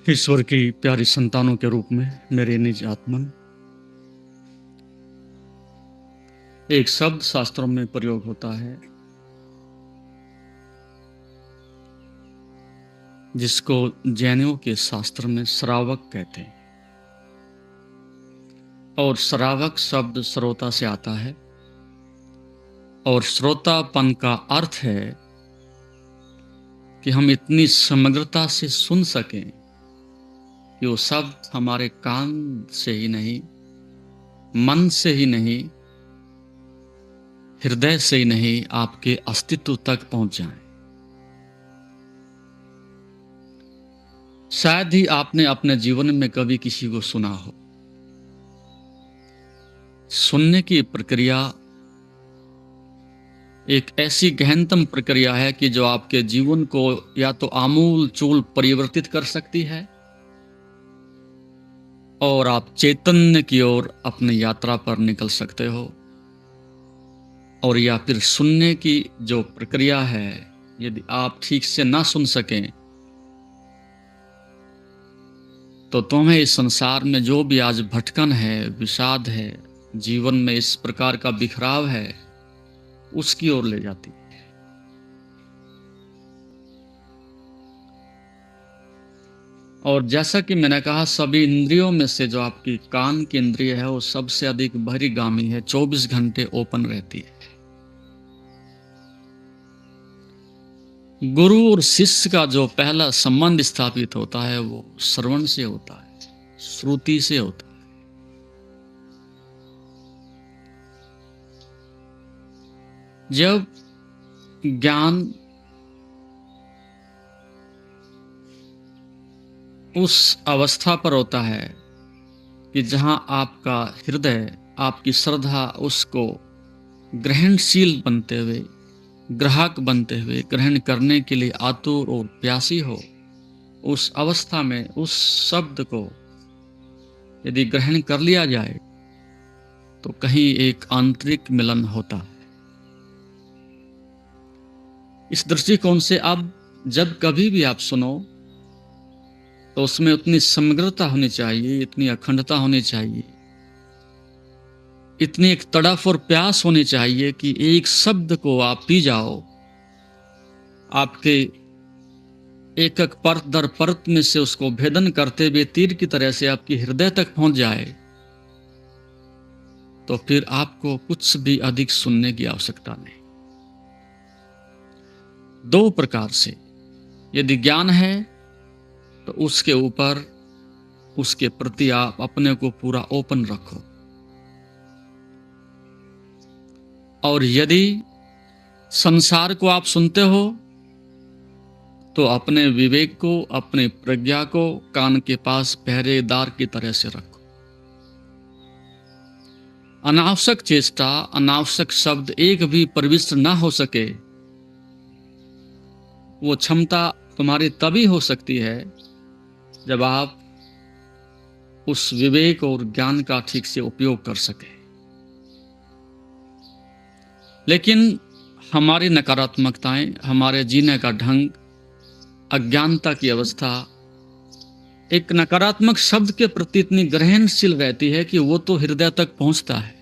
ईश्वर की प्यारी संतानों के रूप में मेरे निज आत्मन एक शब्द शास्त्रों में प्रयोग होता है जिसको जैनियों के शास्त्र में श्रावक कहते हैं। और श्रावक शब्द श्रोता से आता है और श्रोतापन का अर्थ है कि हम इतनी समग्रता से सुन सकें कि वो शब्द हमारे कान से ही नहीं, मन से ही नहीं, हृदय से ही नहीं, आपके अस्तित्व तक पहुंच जाएं। शायद ही आपने अपने जीवन में कभी किसी को सुना हो। सुनने की प्रक्रिया एक ऐसी गहनतम प्रक्रिया है कि जो आपके जीवन को या तो आमूल चूल परिवर्तित कर सकती है और आप चैतन्य की ओर अपनी यात्रा पर निकल सकते हो, और या फिर सुनने की जो प्रक्रिया है, यदि आप ठीक से ना सुन सकें तो तुम्हें इस संसार में जो भी आज भटकन है, विषाद है, जीवन में इस प्रकार का बिखराव है, उसकी ओर ले जाती है। और जैसा कि मैंने कहा, सभी इंद्रियों में से जो आपकी कान की इंद्रिय है वो सबसे अधिक बहिर्गामी है, 24 घंटे ओपन रहती है। गुरु और शिष्य का जो पहला संबंध स्थापित होता है वो श्रवण से होता है, श्रुति से होता है। जब ज्ञान उस अवस्था पर होता है कि जहां आपका हृदय, आपकी श्रद्धा उसको ग्रहणशील बनते हुए, ग्राहक बनते हुए ग्रहण करने के लिए आतुर और प्यासी हो, उस अवस्था में उस शब्द को यदि ग्रहण कर लिया जाए तो कहीं एक आंतरिक मिलन होता है। इस दृष्टिकोण से अब जब कभी भी आप सुनो तो उसमें उतनी समग्रता होनी चाहिए, इतनी अखंडता होनी चाहिए, इतनी एक तड़फ और प्यास होनी चाहिए कि एक शब्द को आप पी जाओ, आपके एक एक परत दर परत में से उसको भेदन करते हुए तीर की तरह से आपके हृदय तक पहुंच जाए, तो फिर आपको कुछ भी अधिक सुनने की आवश्यकता नहीं। दो प्रकार से यदि ज्ञान है तो उसके ऊपर, उसके प्रति आप अपने को पूरा ओपन रखो, और यदि संसार को आप सुनते हो तो अपने विवेक को, अपने प्रज्ञा को कान के पास पहरेदार की तरह से रखो। अनावश्यक चेष्टा, अनावश्यक शब्द एक भी प्रविष्ट ना हो सके, वो क्षमता तुम्हारी तभी हो सकती है जब आप उस विवेक और ज्ञान का ठीक से उपयोग कर सके। लेकिन हमारी नकारात्मकताएं, हमारे जीने का ढंग, अज्ञानता की अवस्था एक नकारात्मक शब्द के प्रति इतनी ग्रहणशील रहती है कि वो तो हृदय तक पहुंचता है।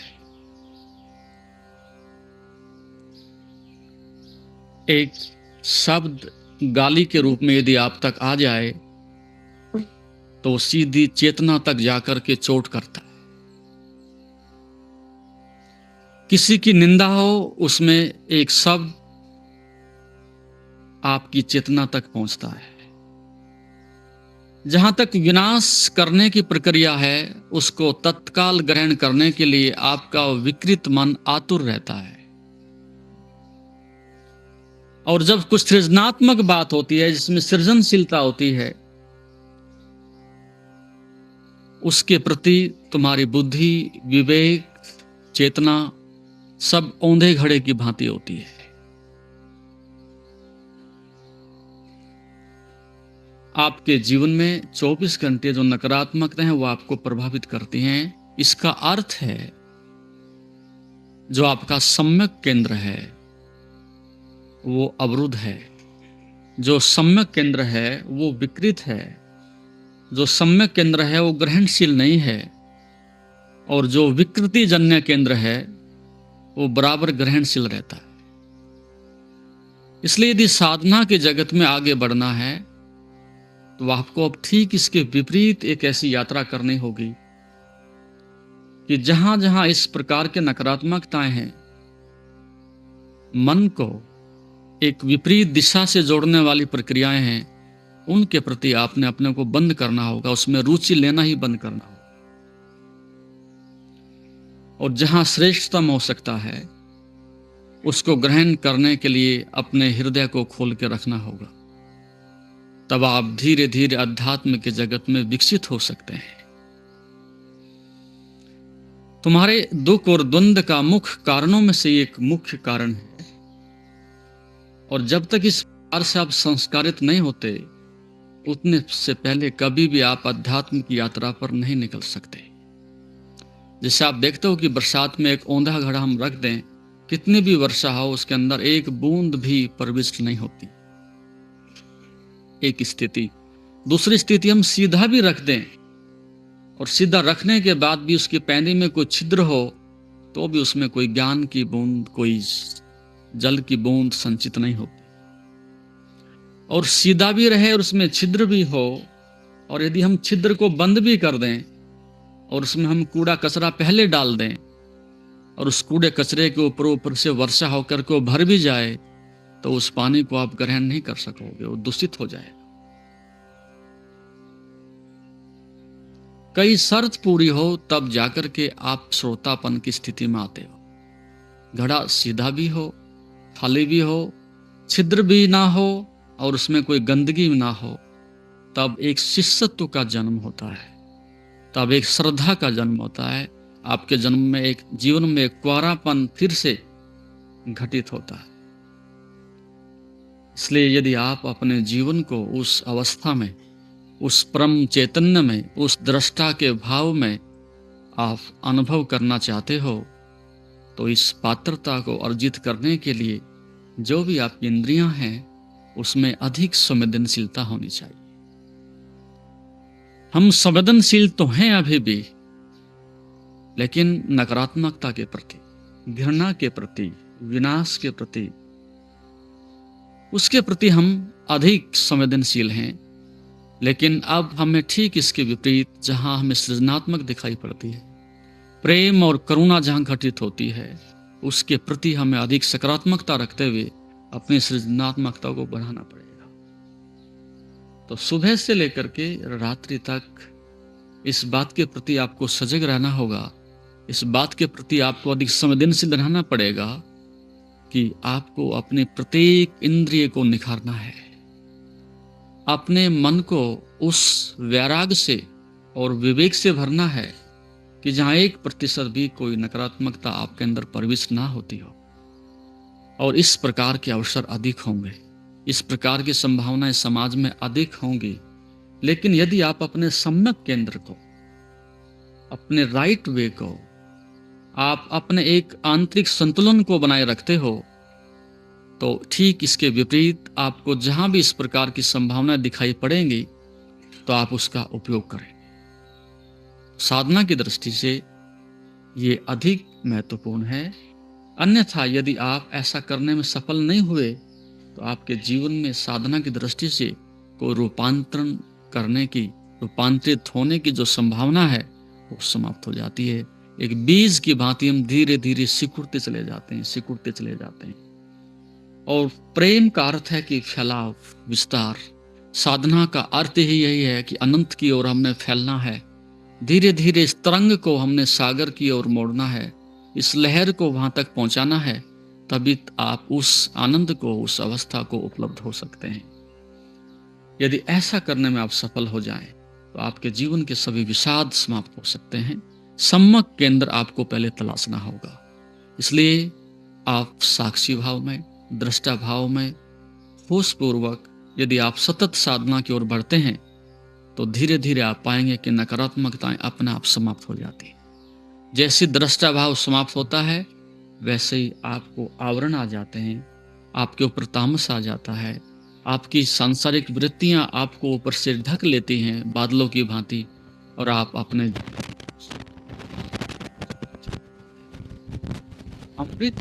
एक शब्द गाली के रूप में यदि आप तक आ जाए तो सीधी चेतना तक जाकर के चोट करता है। किसी की निंदा हो, उसमें एक शब्द आपकी चेतना तक पहुंचता है। जहां तक विनाश करने की प्रक्रिया है, उसको तत्काल ग्रहण करने के लिए आपका विकृत मन आतुर रहता है। और जब कुछ सृजनात्मक बात होती है, जिसमें सृजनशीलता होती है, उसके प्रति तुम्हारी बुद्धि, विवेक, चेतना सब औंधे घड़े की भांति होती है। आपके जीवन में 24 घंटे जो नकारात्मकता है वो आपको प्रभावित करती हैं। इसका अर्थ है जो आपका सम्यक केंद्र है वो अवरुद्ध है, जो सम्यक केंद्र है वो विकृत है, जो सम्यक केंद्र है वो ग्रहणशील नहीं है, और जो विकृति जन्य केंद्र है वो बराबर ग्रहणशील रहता है। इसलिए यदि साधना के जगत में आगे बढ़ना है तो आपको अब ठीक इसके विपरीत एक ऐसी यात्रा करनी होगी कि जहां जहां इस प्रकार के नकारात्मकताएं हैं, मन को एक विपरीत दिशा से जोड़ने वाली प्रक्रियाएं हैं, उनके प्रति आपने अपने को बंद करना होगा, उसमें रुचि लेना ही बंद करना होगा। और जहां श्रेष्ठतम हो सकता है उसको ग्रहण करने के लिए अपने हृदय को खोल के रखना होगा। तब आप धीरे धीरे अध्यात्म के जगत में विकसित हो सकते हैं। तुम्हारे दुख और द्वंद्व का मुख्य कारणों में से एक मुख्य कारण है, और जब तक इस प्रकार से आप संस्कारित नहीं होते उतने से पहले कभी भी आप अध्यात्म की यात्रा पर नहीं निकल सकते। जैसे आप देखते हो कि बरसात में एक औंधा घड़ा हम रख दें, कितनी भी वर्षा हो उसके अंदर एक बूंद भी प्रविष्ट नहीं होती। एक स्थिति। दूसरी स्थिति, हम सीधा भी रख दें और सीधा रखने के बाद भी उसकी पैनी में कोई छिद्र हो तो भी उसमें कोई ज्ञान की बूंद, कोई जल की बूंद संचित नहीं होती। और सीधा भी रहे और उसमें छिद्र भी हो, और यदि हम छिद्र को बंद भी कर दें और उसमें हम कूड़ा कचरा पहले डाल दें और उस कूड़े कचरे के ऊपर ऊपर से वर्षा होकर के भर भी जाए तो उस पानी को आप ग्रहण नहीं कर सकोगे, वो दूषित हो जाएगा। कई शर्त पूरी हो तब जाकर के आप श्रोतापन की स्थिति में आते हो। घड़ा सीधा भी हो, खाली भी हो, छिद्र भी ना हो और उसमें कोई गंदगी ना हो, तब एक शिष्यत्व का जन्म होता है, तब एक श्रद्धा का जन्म होता है। आपके जन्म में एक जीवन में एक कुंवारापन फिर से घटित होता है। इसलिए यदि आप अपने जीवन को उस अवस्था में, उस परम चैतन्य में, उस दृष्टा के भाव में आप अनुभव करना चाहते हो तो इस पात्रता को अर्जित करने के लिए जो भी आपकी इंद्रियां हैं उसमें अधिक संवेदनशीलता होनी चाहिए। हम संवेदनशील तो हैं अभी भी, लेकिन नकारात्मकता के प्रति, घृणा के प्रति, विनाश के प्रति, उसके प्रति हम अधिक संवेदनशील हैं। लेकिन अब हमें ठीक इसके विपरीत, जहां हमें सृजनात्मक दिखाई पड़ती है, प्रेम और करुणा जहां घटित होती है, उसके प्रति हमें अधिक सकारात्मकता रखते हुए अपनी सृजनात्मकता को बढ़ाना पड़ेगा। तो सुबह से लेकर के रात्रि तक इस बात के प्रति आपको सजग रहना होगा, इस बात के प्रति आपको अधिक संवेदनशील रहना पड़ेगा कि आपको अपने प्रत्येक इंद्रिय को निखारना है, अपने मन को उस वैराग से और विवेक से भरना है कि जहां 1% भी कोई नकारात्मकता आपके अंदर प्रविष्ट ना होती हो। और इस प्रकार के अवसर अधिक होंगे, इस प्रकार की संभावनाएं समाज में अधिक होंगी। लेकिन यदि आप अपने सम्यक केंद्र को, अपने राइट वे को, आप अपने एक आंतरिक संतुलन को बनाए रखते हो तो ठीक इसके विपरीत आपको जहां भी इस प्रकार की संभावनाएं दिखाई पड़ेंगी तो आप उसका उपयोग करें। साधना की दृष्टि से ये अधिक महत्वपूर्ण है। अन्यथा यदि आप ऐसा करने में सफल नहीं हुए तो आपके जीवन में साधना की दृष्टि से कोई रूपांतरण करने की, रूपांतरित होने की जो संभावना है वो समाप्त हो जाती है। एक बीज की भांति हम धीरे धीरे सिकुड़ते चले जाते हैं, सिकुड़ते चले जाते हैं। और प्रेम का अर्थ है कि फैलाव, विस्तार। साधना का अर्थ ही यही है कि अनंत की ओर हमने फैलना है। धीरे धीरे इस तरंग को हमने सागर की ओर मोड़ना है, इस लहर को वहां तक पहुंचाना है, तभी आप उस आनंद को, उस अवस्था को उपलब्ध हो सकते हैं। यदि ऐसा करने में आप सफल हो जाएं तो आपके जीवन के सभी विषाद समाप्त हो सकते हैं। सम्यक केंद्र आपको पहले तलाशना होगा। इसलिए आप साक्षी भाव में, दृष्टा भाव में होशपूर्वक यदि आप सतत साधना की ओर बढ़ते हैं तो धीरे धीरे आप पाएंगे कि नकारात्मकताएं अपने आप समाप्त हो जाती हैं। जैसे दृष्टा भाव समाप्त होता है वैसे ही आपको आवरण आ जाते हैं, आपके ऊपर तामस आ जाता है, आपकी सांसारिक वृत्तियां आपको ऊपर से ढक लेती हैं बादलों की भांति, और आप अपने अमृत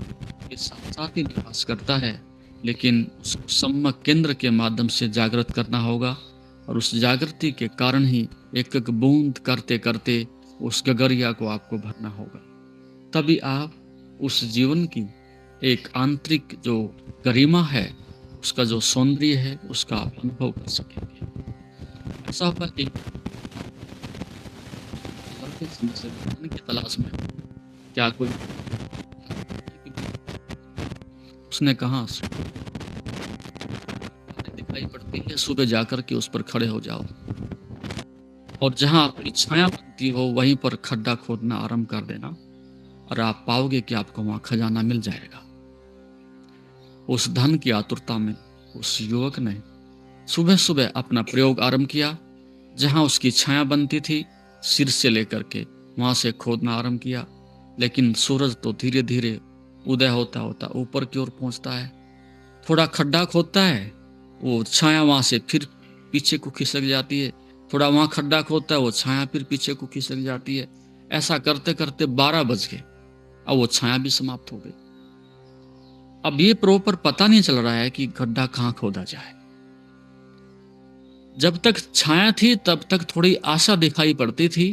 के साथ साथ ही निवास करता है, लेकिन उसको सम्यक केंद्र के माध्यम से जागृत करना होगा, और उस जागृति के कारण ही एक एक बूंद करते करते उस गगरिया को आपको भरना होगा। तभी आप उस जीवन की एक आंतरिक जो गरिमा है, उसका जो सौंदर्य है, उसका आप अनुभव कर सकेंगे। ऐसा होगा कि लड़के से भगवान की तलाश में क्या कोई, उसने कहा दिखाई पड़ती है, सुबह जाकर के उस पर खड़े हो जाओ, और जहां आपकी छाया बनती हो वहीं पर खड्डा खोदना आरंभ कर देना, और आप पाओगे कि आपको वहां खजाना मिल जाएगा। उस धन की आतुरता में उस युवक ने सुबह सुबह अपना प्रयोग आरंभ किया। जहां उसकी छाया बनती थी, सिर से लेकर के वहां से खोदना आरंभ किया, लेकिन सूरज तो धीरे धीरे उदय होता होता ऊपर की ओर पहुंचता है। थोड़ा खड्डा खोदता है, वो छाया वहां से फिर पीछे को खिसक जाती है, थोड़ा वहां खड्डा खोदता है, वो छाया फिर पीछे को खिसक जाती है। ऐसा करते करते 12 बज गए, अब वो छाया भी समाप्त हो गई। अब ये प्रॉपर पता नहीं चल रहा है कि गड्ढा कहाँ खोदा जाए। जब तक छाया थी तब तक थोड़ी आशा दिखाई पड़ती थी,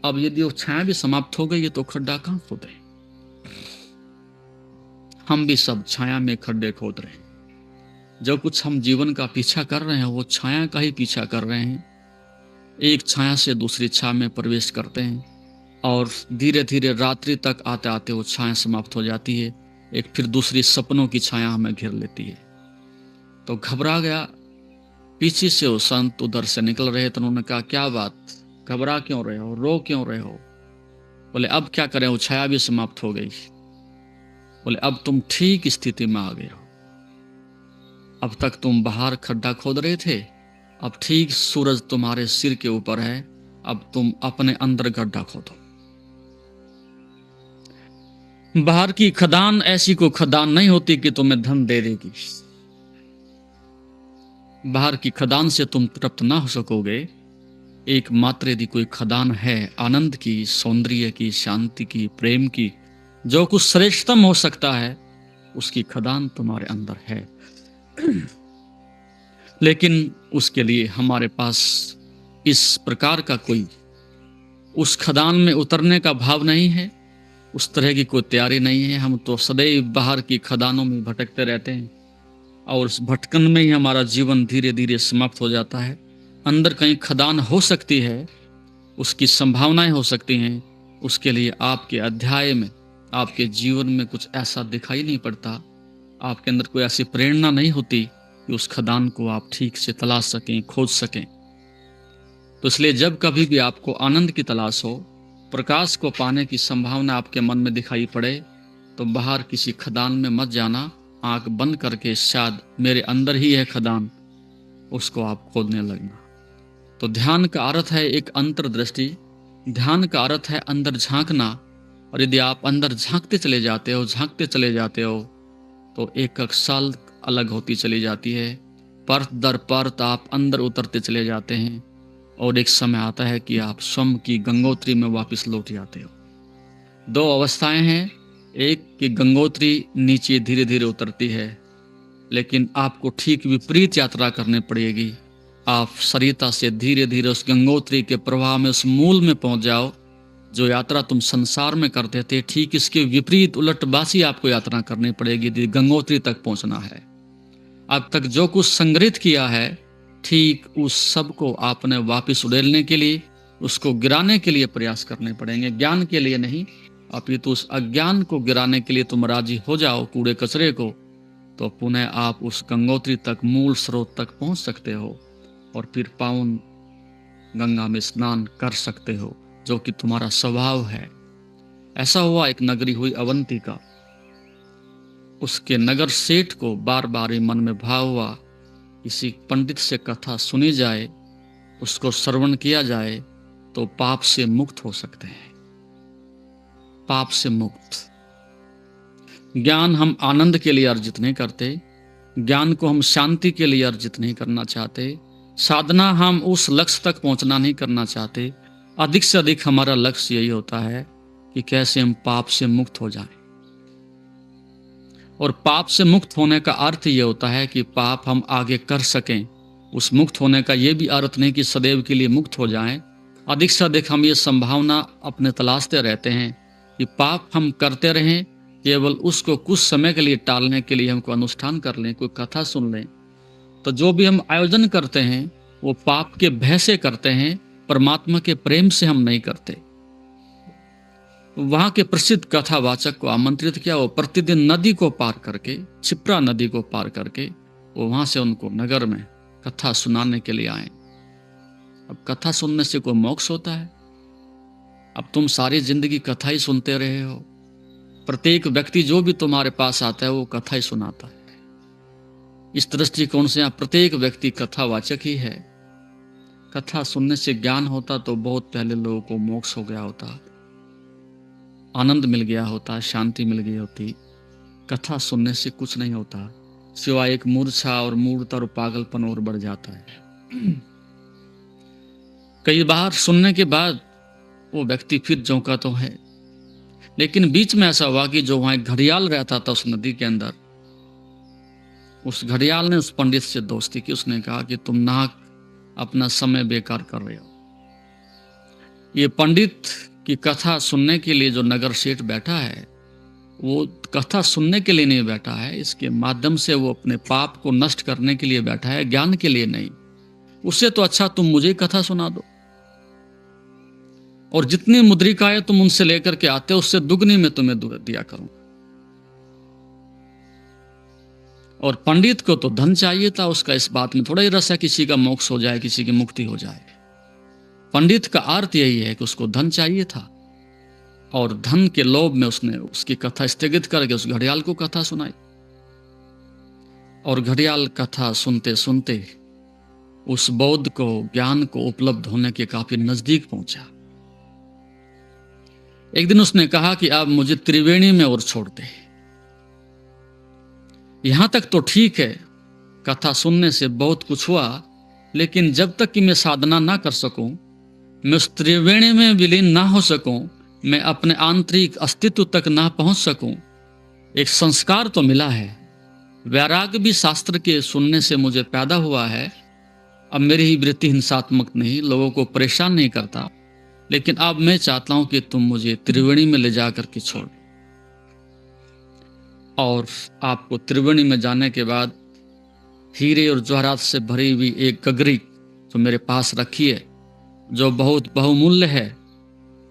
अब यदि वो छाया भी समाप्त हो गई तो खड्डा कहाँ खोदे। हम भी सब छाया में खड्डे खोद रहे हैं। जो कुछ हम जीवन का पीछा कर रहे हैं वो छाया का ही पीछा कर रहे हैं। एक छाया से दूसरी छाया में प्रवेश करते हैं, और धीरे धीरे रात्रि तक आते आते वो छाया समाप्त हो जाती है। एक फिर दूसरी सपनों की छाया हमें घेर लेती है। तो घबरा गया। पीछे से वो संत उधर से निकल रहे तो उन्होंने कहा, क्या बात, घबरा क्यों रहे हो, रो क्यों रहे हो? बोले अब क्या करें, वो छाया भी समाप्त हो गई। बोले अब तुम ठीक स्थिति में आ गए हो। अब तक तुम बाहर खड्डा खोद रहे थे, अब ठीक सूरज तुम्हारे सिर के ऊपर है, अब तुम अपने अंदर गड्ढा खोदो। बाहर की खदान ऐसी कोई खदान नहीं होती कि तुम्हें धन दे देगी। बाहर की खदान से तुम तृप्त ना हो सकोगे। एकमात्र यदि कोई खदान है आनंद की, सौंदर्य की, शांति की, प्रेम की, जो कुछ श्रेष्ठतम हो सकता है, उसकी खदान तुम्हारे अंदर है। लेकिन उसके लिए हमारे पास इस प्रकार का कोई उस खदान में उतरने का भाव नहीं है, उस तरह की कोई तैयारी नहीं है। हम तो सदैव बाहर की खदानों में भटकते रहते हैं, और उस भटकन में ही हमारा जीवन धीरे धीरे समाप्त हो जाता है। अंदर कहीं खदान हो सकती है, उसकी संभावनाएं हो सकती हैं, उसके लिए आपके अध्याय में, आपके जीवन में कुछ ऐसा दिखाई नहीं पड़ता, आपके अंदर कोई ऐसी प्रेरणा नहीं होती कि उस खदान को आप ठीक से तलाश सकें, खोज सकें। तो इसलिए जब कभी भी आपको आनंद की तलाश हो, प्रकाश को पाने की संभावना आपके मन में दिखाई पड़े, तो बाहर किसी खदान में मत जाना। आंख बंद करके शायद मेरे अंदर ही है खदान, उसको आप खोदने लगना। तो ध्यान का अर्थ है एक अंतर्दृष्टि, ध्यान का अर्थ है अंदर झांकना। और यदि आप अंदर झांकते चले जाते हो, झांकते चले जाते हो, तो एक एक साल अलग होती चली जाती है। परत दर परत आप अंदर उतरते चले जाते हैं, और एक समय आता है कि आप स्वयं की गंगोत्री में वापस लौट जाते हो। दो अवस्थाएं हैं, एक कि गंगोत्री नीचे धीरे धीरे उतरती है, लेकिन आपको ठीक विपरीत यात्रा करनी पड़ेगी। आप सरिता से धीरे धीरे उस गंगोत्री के प्रवाह में, उस मूल में पहुंच जाओ। जो यात्रा तुम संसार में करते थे, ठीक इसके विपरीत उलटबासी आपको यात्रा करनी पड़ेगी यदि गंगोत्री तक पहुंचना है। अब तक जो कुछ संग्रहित किया है, ठीक उस सब को आपने वापस उड़ेलने के लिए, उसको गिराने के लिए प्रयास करने पड़ेंगे, ज्ञान के लिए नहीं। अपितु उस अज्ञान को गिराने के लिए तुम राजी हो जाओ, कूड़े कचरे को, तो पुनः आप उस गंगोत्री तक, मूल स्रोत तक पहुंच सकते हो, और फिर पावन गंगा में स्नान कर सकते हो, जो कि तुम्हारा स्वभाव है। ऐसा हुआ, एक नगरी हुई अवंतिका। उसके नगर सेठ को बार बार मन में भाव हुआ, किसी पंडित से कथा सुनी जाए, उसको श्रवण किया जाए, तो पाप से मुक्त हो सकते हैं। पाप से मुक्त। ज्ञान हम आनंद के लिए अर्जित नहीं करते, ज्ञान को हम शांति के लिए अर्जित नहीं करना चाहते, साधना हम उस लक्ष्य तक पहुंचना नहीं करना चाहते। अधिक से अधिक हमारा लक्ष्य यही होता है कि कैसे हम पाप से मुक्त हो जाएं। और पाप से मुक्त होने का अर्थ ये होता है कि पाप हम आगे कर सकें। उस मुक्त होने का ये भी अर्थ नहीं कि सदैव के लिए मुक्त हो जाएं। अधिक से अधिक हम ये संभावना अपने तलाशते रहते हैं कि पाप हम करते रहें, केवल उसको कुछ समय के लिए टालने के लिए हमको अनुष्ठान कर लें, कोई कथा सुन लें। तो जो भी हम आयोजन करते हैं वो पाप के भय से करते हैं, परमात्मा के प्रेम से हम नहीं करते। वहां के प्रसिद्ध कथावाचक को आमंत्रित किया। वो प्रतिदिन नदी को पार करके, क्षिप्रा नदी को पार करके, वो वहां से उनको नगर में कथा सुनाने के लिए आए। अब कथा सुनने से कोई मोक्ष होता है? अब तुम सारी जिंदगी कथा ही सुनते रहे हो। प्रत्येक व्यक्ति जो भी तुम्हारे पास आता है वो कथा ही सुनाता है। इस दृष्टिकोण से यहाँ प्रत्येक व्यक्ति कथावाचक ही है। कथा सुनने से ज्ञान होता तो बहुत पहले लोगों को मोक्ष हो गया होता, आनंद मिल गया होता, शांति मिल गई होती। कथा सुनने से कुछ नहीं होता, सिवाय एक मूर्छा और मूर्ता और पागलपन और बढ़ जाता है। कई बार सुनने के बाद वो व्यक्ति फिर चौंका तो है। लेकिन बीच में ऐसा हुआ कि जो वहां एक घड़ियाल रहता था उस नदी के अंदर, उस घड़ियाल ने उस पंडित से दोस्ती की। उसने कहा कि तुम नाहक अपना समय बेकार कर रहे हो। ये पंडित की कथा सुनने के लिए जो नगर सेठ बैठा है, वो कथा सुनने के लिए नहीं बैठा है, इसके माध्यम से वो अपने पाप को नष्ट करने के लिए बैठा है, ज्ञान के लिए नहीं। उससे तो अच्छा तुम मुझे कथा सुना दो, और जितनी मुद्रिकाएं तुम उनसे लेकर के आते हो उससे दुगनी में तुम्हें दिया करूं। और पंडित को तो धन चाहिए था, उसका इस बात में थोड़ा ही रस है किसी का मोक्ष हो जाए, किसी की मुक्ति हो जाए। पंडित का अर्थ यही है कि उसको धन चाहिए था, और धन के लोभ में उसने उसकी कथा स्थगित करके उस घड़ियाल को कथा सुनाई। और घड़ियाल कथा सुनते सुनते उस बौद्ध को ज्ञान को उपलब्ध होने के काफी नजदीक पहुंचा। एक दिन उसने कहा कि अब मुझे त्रिवेणी में और छोड़ दे। यहां तक तो ठीक है, कथा सुनने से बहुत कुछ हुआ, लेकिन जब तक कि मैं साधना ना कर सकूं, मैं उस त्रिवेणी में विलीन ना हो सकूं, मैं अपने आंतरिक अस्तित्व तक ना पहुंच सकूं। एक संस्कार तो मिला है, वैराग्य भी शास्त्र के सुनने से मुझे पैदा हुआ है। अब मेरी ही वृत्ति हिंसात्मक नहीं, लोगों को परेशान नहीं करता, लेकिन अब मैं चाहता हूं कि तुम मुझे त्रिवेणी में ले जाकर के छोड़। और आपको त्रिवेणी में जाने के बाद हीरे और जवाहरात से भरी हुई एक गगरी जो मेरे पास रखी है, जो बहुत बहुमूल्य है,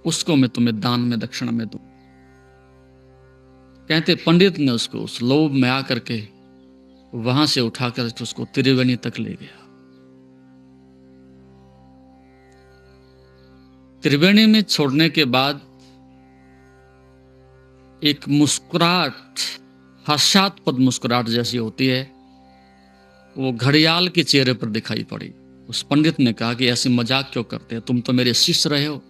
उसको मैं तुम्हें दान में, दक्षिणा में दूं। कहते पंडित ने उसको उस लोभ में आकर के वहां से उठाकर उसको त्रिवेणी तक ले गया। त्रिवेणी में छोड़ने के बाद एक मुस्कुराहट, हास्यास्पद मुस्कुराहट जैसी होती है, वो घड़ियाल के चेहरे पर दिखाई पड़ी। उस पंडित ने कहा कि ऐसी मजाक क्यों करते हैं, तुम तो मेरे शिष्य रहे हो।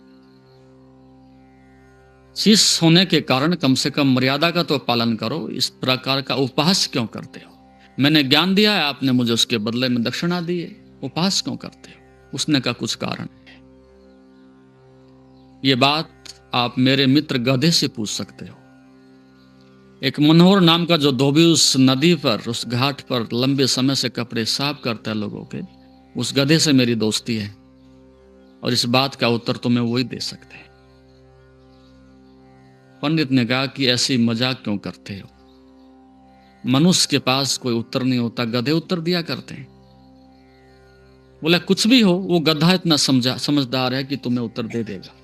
शिष्य होने के कारण कम से कम मर्यादा का तो पालन करो, इस प्रकार का उपहास क्यों करते हो? मैंने ज्ञान दिया है, आपने मुझे उसके बदले में दक्षिणा दी है, उपहास क्यों करते हो? उसने कहा कुछ कारण है। ये बात आप मेरे मित्र गधे से पूछ सकते हो। एक मनोहर नाम का जो धोबी उस नदी पर, उस घाट पर लंबे समय से कपड़े साफ करता है लोगों के, उस गधे से मेरी दोस्ती है, और इस बात का उत्तर तुम्हें वही दे सकते हैं। पंडित ने कहा कि ऐसी मजाक क्यों करते हो? मनुष्य के पास कोई उत्तर नहीं होता, गधे उत्तर दिया करते हैं। बोला कुछ भी हो, वो गधा इतना समझदार है कि तुम्हें उत्तर दे देगा।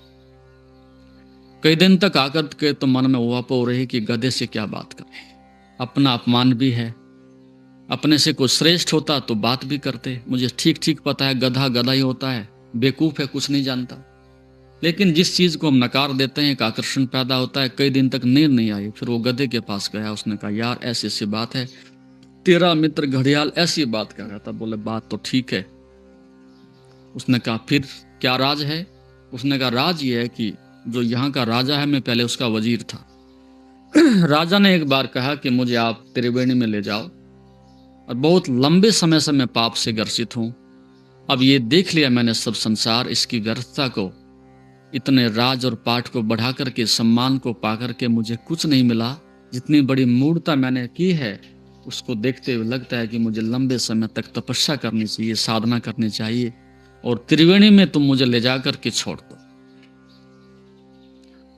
कई दिन तक आकर के तो मन में उहापोह हो रही कि गधे से क्या बात करें, अपना अपमान भी है। अपने से कोई श्रेष्ठ होता तो बात भी करते। मुझे ठीक ठीक पता है गधा गधा ही होता है, बेवकूफ है, कुछ नहीं जानता। लेकिन जिस चीज को हम नकार देते हैं एक आकर्षण पैदा होता है। कई दिन तक नींद नहीं आई। फिर वो गधे के पास गया, उसने कहा यार ऐसी ऐसी बात है, तेरा मित्र घड़ियाल ऐसी बात कह रहा था। बोले बात तो ठीक है। उसने कहा फिर क्या राज है? उसने कहा राज ये है कि जो यहाँ का राजा है, मैं पहले उसका वजीर था। राजा ने एक बार कहा कि मुझे आप त्रिवेणी में ले जाओ, और बहुत लंबे समय से मैं पाप से ग्रसित हूँ। अब ये देख लिया मैंने सब संसार, इसकी व्यर्थता को, इतने राज और पाठ को बढ़ा करके, सम्मान को पा करके मुझे कुछ नहीं मिला। जितनी बड़ी मूढ़ता मैंने की है, उसको देखते हुए लगता है कि मुझे लंबे समय तक तपस्या करनी चाहिए, साधना करनी चाहिए, और त्रिवेणी में तुम मुझे ले जा करके छोड़ दो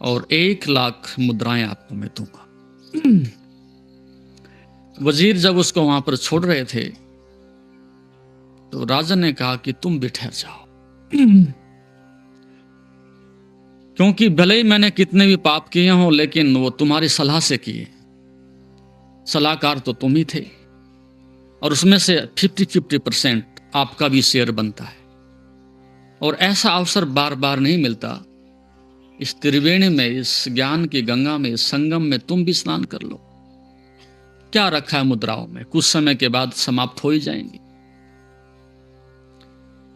और 1,00,000 मुद्राएं आपको मैं दूंगा। वजीर जब उसको वहां पर छोड़ रहे थे तो राजा ने कहा कि तुम भी ठहर जाओ, क्योंकि भले ही मैंने कितने भी पाप किए हों, लेकिन वो तुम्हारी सलाह से किए। सलाहकार तो तुम ही थे, और उसमें से 50-50% आपका भी शेयर बनता है। और ऐसा अवसर बार बार नहीं मिलता। इस त्रिवेणी में, इस ज्ञान की गंगा में, इस संगम में तुम भी स्नान कर लो। क्या रखा है मुद्राओं में, कुछ समय के बाद समाप्त हो ही जाएंगी।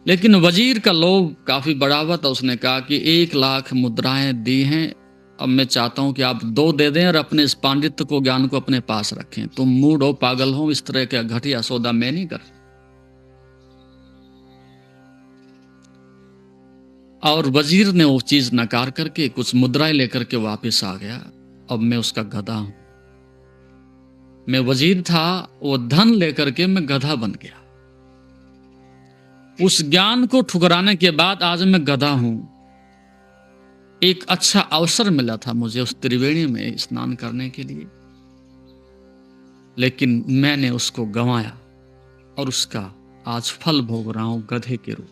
लेकिन वजीर का लोभ काफी बड़ा हुआ था। उसने कहा कि 1,00,000 मुद्राएं दी हैं, अब मैं चाहता हूं कि आप 2 दे दें और अपने इस पांडित्य को, ज्ञान को अपने पास रखें। तुम मूड हो, पागल हो, इस तरह का घटिया सौदा मैं नहीं कर। और वजीर ने वो चीज नकार करके कुछ मुद्राएं लेकर के वापस आ गया। अब मैं उसका गधा हूं। मैं वजीर था, वो धन लेकर के मैं गधा बन गया। उस ज्ञान को ठुकराने के बाद आज मैं गधा हूं। एक अच्छा अवसर मिला था मुझे उस त्रिवेणी में स्नान करने के लिए, लेकिन मैंने उसको गंवाया और उसका आज फल भोग रहा हूं गधे के रूप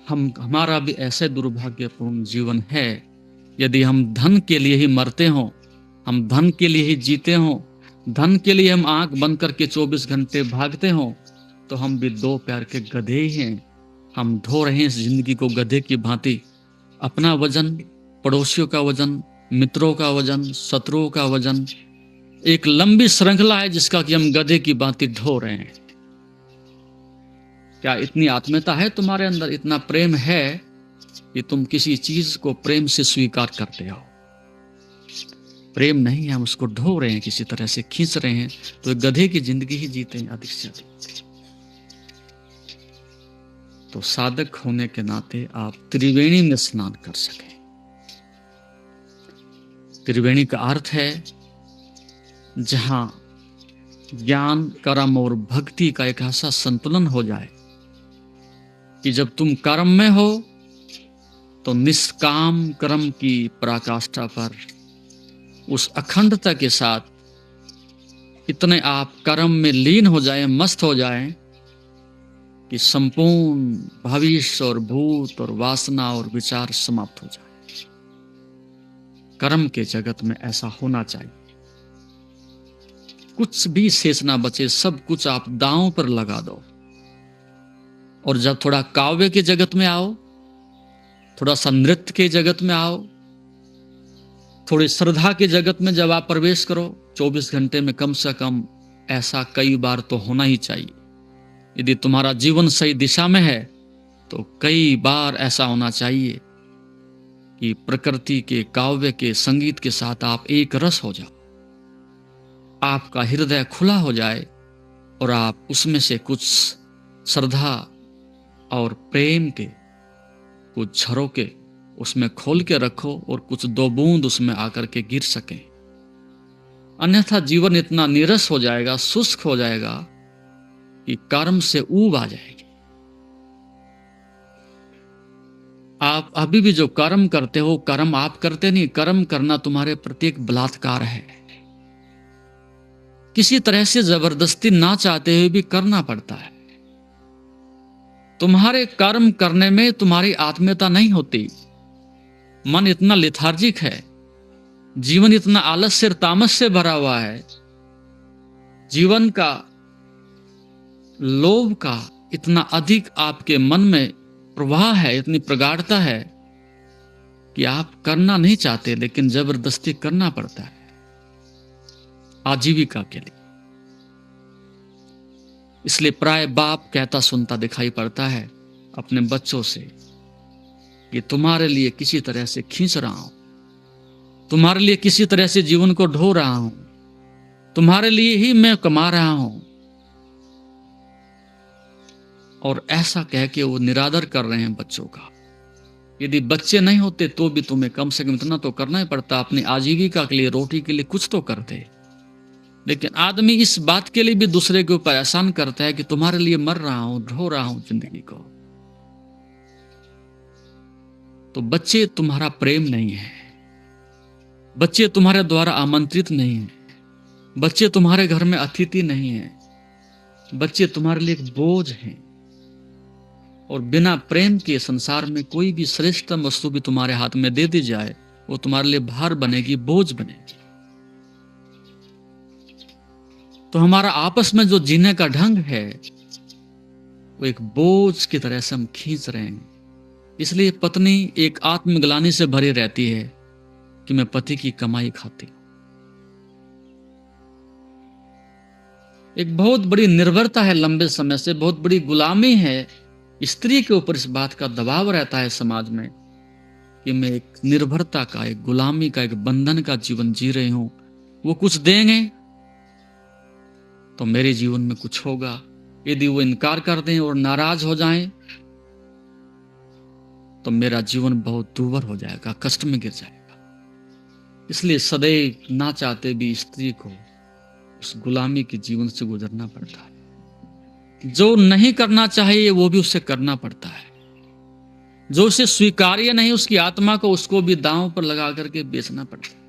में। हमारा भी ऐसे दुर्भाग्यपूर्ण जीवन है। यदि हम धन के लिए ही मरते हों, हम धन के लिए ही जीते हों, धन के लिए हम आंख बंद करके 24 घंटे भागते हों, तो हम भी 2 पैर के गधे ही हैं। हम ढो रहे हैं इस जिंदगी को गधे की भांति। अपना वजन, पड़ोसियों का वजन, मित्रों का वजन, शत्रुओं का वजन, एक लंबी श्रृंखला है जिसका कि हम गधे की भांति ढो रहे हैं। क्या इतनी आत्मीयता है तुम्हारे अंदर, इतना प्रेम है कि तुम किसी चीज को प्रेम से स्वीकार करते हो? प्रेम नहीं है, हम उसको ढो रहे हैं, किसी तरह से खींच रहे हैं। तो गधे की जिंदगी ही जीते हैं अधिक से अधिक। तो साधक होने के नाते आप त्रिवेणी में स्नान कर सकें। त्रिवेणी का अर्थ है जहां ज्ञान, कर्म और भक्ति का एक ऐसा संतुलन हो जाए कि जब तुम कर्म में हो तो निष्काम कर्म की पराकाष्ठा पर उस अखंडता के साथ इतने आप कर्म में लीन हो जाएं, मस्त हो जाएं कि संपूर्ण भविष्य और भूत और वासना और विचार समाप्त हो जाए। कर्म के जगत में ऐसा होना चाहिए। कुछ भी शेष ना बचे, सब कुछ आप दांव पर लगा दो। और जब थोड़ा काव्य के जगत में आओ, थोड़ा सा नृत्य के जगत में आओ, थोड़ी श्रद्धा के जगत में जब आप प्रवेश करो, 24 घंटे में कम से कम ऐसा कई बार तो होना ही चाहिए। यदि तुम्हारा जीवन सही दिशा में है तो कई बार ऐसा होना चाहिए कि प्रकृति के, काव्य के, संगीत के साथ आप एक रस हो जाओ, आपका हृदय खुला हो जाए और आप उसमें से कुछ श्रद्धा और प्रेम के कुछ झरोके उसमें खोल के रखो और कुछ 2 बूंद उसमें आकर के गिर सकें। अन्यथा जीवन इतना नीरस हो जाएगा, शुष्क हो जाएगा कि कर्म से ऊब आ जाएगी। आप अभी भी जो कर्म करते हो, कर्म आप करते नहीं, कर्म करना तुम्हारे प्रति एक बलात्कार है। किसी तरह से जबरदस्ती ना चाहते हुए भी करना पड़ता है। तुम्हारे कर्म करने में तुम्हारी आत्मीयता नहीं होती। मन इतना लेथार्जिक है, जीवन इतना आलस्य और तामस से भरा हुआ है, जीवन का लोभ का इतना अधिक आपके मन में प्रवाह है, इतनी प्रगाढ़ता है कि आप करना नहीं चाहते, लेकिन जबरदस्ती करना पड़ता है आजीविका के लिए। इसलिए प्राय बाप कहता सुनता दिखाई पड़ता है अपने बच्चों से कि तुम्हारे लिए किसी तरह से खींच रहा हूं, तुम्हारे लिए किसी तरह से जीवन को ढो रहा हूं, तुम्हारे लिए ही मैं कमा रहा हूं, और ऐसा कह के वो निरादर कर रहे हैं बच्चों का। यदि बच्चे नहीं होते तो भी तुम्हें कम से कम इतना तो करना ही पड़ता, अपनी आजीविका के लिए, रोटी के लिए कुछ तो करते। लेकिन आदमी इस बात के लिए भी दूसरे को परेशान करता है कि तुम्हारे लिए मर रहा हूं, ढो रहा हूं जिंदगी को। तो बच्चे तुम्हारा प्रेम नहीं है, बच्चे तुम्हारे द्वारा आमंत्रित नहीं है, बच्चे तुम्हारे घर में अतिथि नहीं है, बच्चे तुम्हारे लिए एक बोझ हैं। और बिना प्रेम के संसार में कोई भी श्रेष्ठतम वस्तु भी तुम्हारे हाथ में दे दी जाए, वो तुम्हारे लिए भार बनेगी, बोझ बनेगी। तो हमारा आपस में जो जीने का ढंग है वो एक बोझ की तरह से हम खींच रहे हैं। इसलिए पत्नी एक आत्मग्लानि से भरी रहती है कि मैं पति की कमाई खाती हूं। एक बहुत बड़ी निर्भरता है, लंबे समय से बहुत बड़ी गुलामी है। स्त्री के ऊपर इस बात का दबाव रहता है समाज में कि मैं एक निर्भरता का, एक गुलामी का, एक बंधन का जीवन जी रही हूं। वो कुछ देंगे तो मेरे जीवन में कुछ होगा, यदि वो इनकार कर दें और नाराज हो जाएं तो मेरा जीवन बहुत दूभर हो जाएगा, कष्ट में गिर जाएगा। इसलिए सदैव ना चाहते भी स्त्री को उस गुलामी के जीवन से गुजरना पड़ता है। जो नहीं करना चाहिए वो भी उसे करना पड़ता है। जो उसे स्वीकार्य नहीं उसकी आत्मा को, उसको भी दांव पर लगा करके बेचना पड़ता है।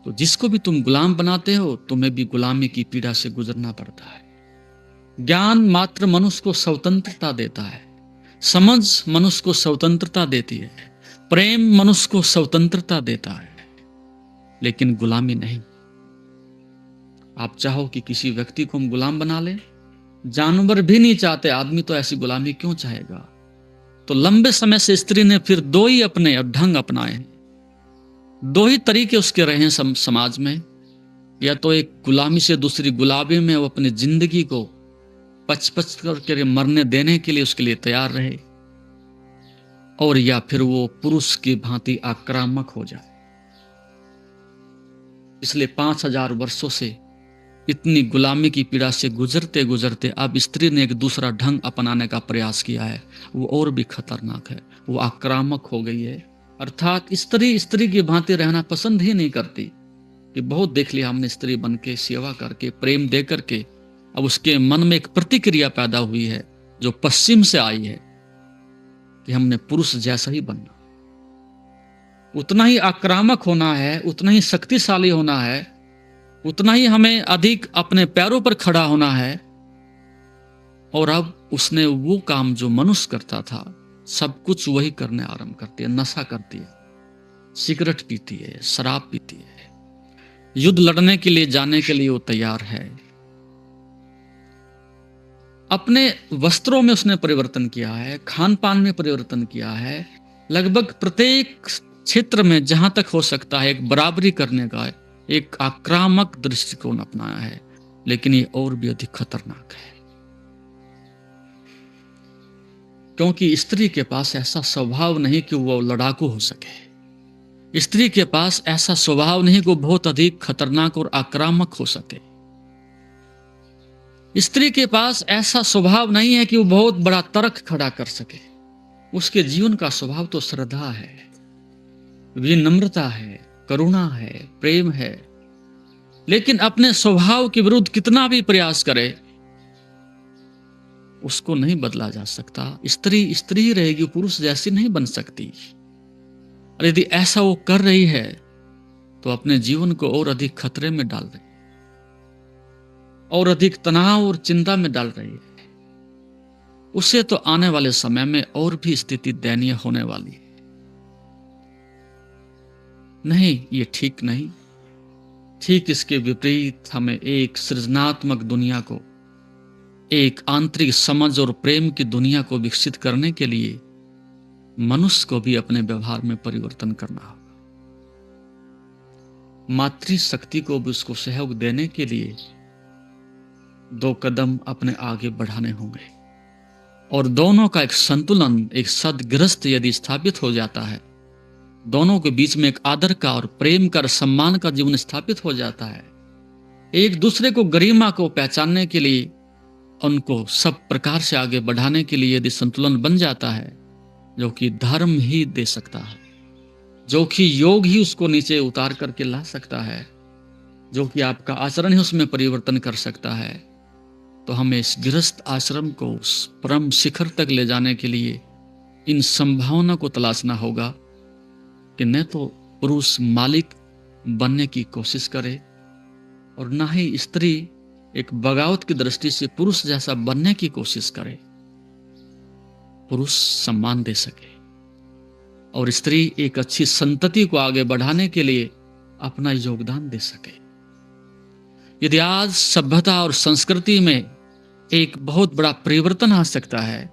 तो जिसको भी तुम गुलाम बनाते हो, तुम्हें भी गुलामी की पीड़ा से गुजरना पड़ता है। ज्ञान मात्र मनुष्य को स्वतंत्रता देता है, समझ मनुष्य को स्वतंत्रता देती है, प्रेम मनुष्य को स्वतंत्रता देता है, लेकिन गुलामी नहीं। आप चाहो कि किसी व्यक्ति को हम गुलाम बना लें, जानवर भी नहीं चाहते, आदमी तो ऐसी गुलामी क्यों चाहेगा। तो लंबे समय से स्त्री ने फिर दो ही अपने ढंग अपनाए हैं, दो ही तरीके उसके रहे हैं समाज में। या तो एक गुलामी से दूसरी गुलामी में वो अपनी जिंदगी को पच पच करके मरने देने के लिए उसके लिए तैयार रहे, और या फिर वो पुरुष की भांति आक्रामक हो जाए। इसलिए 5000 वर्षों से इतनी गुलामी की पीड़ा से गुजरते गुजरते अब स्त्री ने एक दूसरा ढंग अपनाने का प्रयास किया है। वो और भी खतरनाक है, वो आक्रामक हो गई है। अर्थात स्त्री स्त्री की भांति रहना पसंद ही नहीं करती। कि बहुत देख लिया हमने, स्त्री बन के, सेवा करके, प्रेम दे करके, अब उसके मन में एक प्रतिक्रिया पैदा हुई है जो पश्चिम से आई है कि हमने पुरुष जैसा ही बनना, उतना ही आक्रामक होना है, उतना ही शक्तिशाली होना है, उतना ही हमें अधिक अपने पैरों पर खड़ा होना है। और अब उसने वो काम जो मनुष्य करता था सब कुछ वही करने आरंभ करती है। नशा करती है, सिगरेट पीती है, शराब पीती है, युद्ध लड़ने के लिए जाने के लिए वो तैयार है। अपने वस्त्रों में उसने परिवर्तन किया है, खान पान में परिवर्तन किया है, लगभग प्रत्येक क्षेत्र में जहां तक हो सकता है एक बराबरी करने का एक आक्रामक दृष्टिकोण अपनाया है। लेकिन ये और भी अधिक खतरनाक है, क्योंकि स्त्री के पास ऐसा स्वभाव नहीं कि वो लड़ाकू हो सके। स्त्री के पास ऐसा स्वभाव नहीं कि वो बहुत अधिक खतरनाक और आक्रामक हो सके। स्त्री के पास ऐसा स्वभाव नहीं है कि वो बहुत बड़ा तर्क खड़ा कर सके। उसके जीवन का स्वभाव तो श्रद्धा है, विनम्रता है, करुणा है, प्रेम है। लेकिन अपने स्वभाव के विरुद्ध कितना भी प्रयास करे उसको नहीं बदला जा सकता। स्त्री स्त्री ही रहेगी, पुरुष जैसी नहीं बन सकती। और यदि ऐसा वो कर रही है तो अपने जीवन को और अधिक खतरे में डाल रही है, और अधिक तनाव और चिंता में डाल रही है। उसे तो आने वाले समय में और भी स्थिति दयनीय होने वाली है। नहीं, ये ठीक नहीं। ठीक इसके विपरीत हमें एक सृजनात्मक दुनिया को, एक आंतरिक समझ और प्रेम की दुनिया को विकसित करने के लिए मनुष्य को भी अपने व्यवहार में परिवर्तन करना होगा। मातृशक्ति को भी उसको सहयोग देने के लिए 2 कदम अपने आगे बढ़ाने होंगे। और दोनों का एक संतुलन, एक सदगृहस्थ यदि स्थापित हो जाता है, दोनों के बीच में एक आदर का और प्रेम का और सम्मान का जीवन स्थापित हो जाता है, एक दूसरे को, गरिमा को पहचानने के लिए उनको सब प्रकार से आगे बढ़ाने के लिए यदि संतुलन बन जाता है, जो कि धर्म ही दे सकता है, जो कि योग ही उसको नीचे उतार करके ला सकता है, जो कि आपका आचरण ही उसमें परिवर्तन कर सकता है, तो हमें इस गृहस्थ आश्रम को उस परम शिखर तक ले जाने के लिए इन संभावना को तलाशना होगा कि न तो पुरुष मालिक बनने की कोशिश करे और ना ही स्त्री एक बगावत की दृष्टि से पुरुष जैसा बनने की कोशिश करे। पुरुष सम्मान दे सके और स्त्री एक अच्छी संतति को आगे बढ़ाने के लिए अपना योगदान दे सके। यदि आज सभ्यता और संस्कृति में एक बहुत बड़ा परिवर्तन आ सकता है,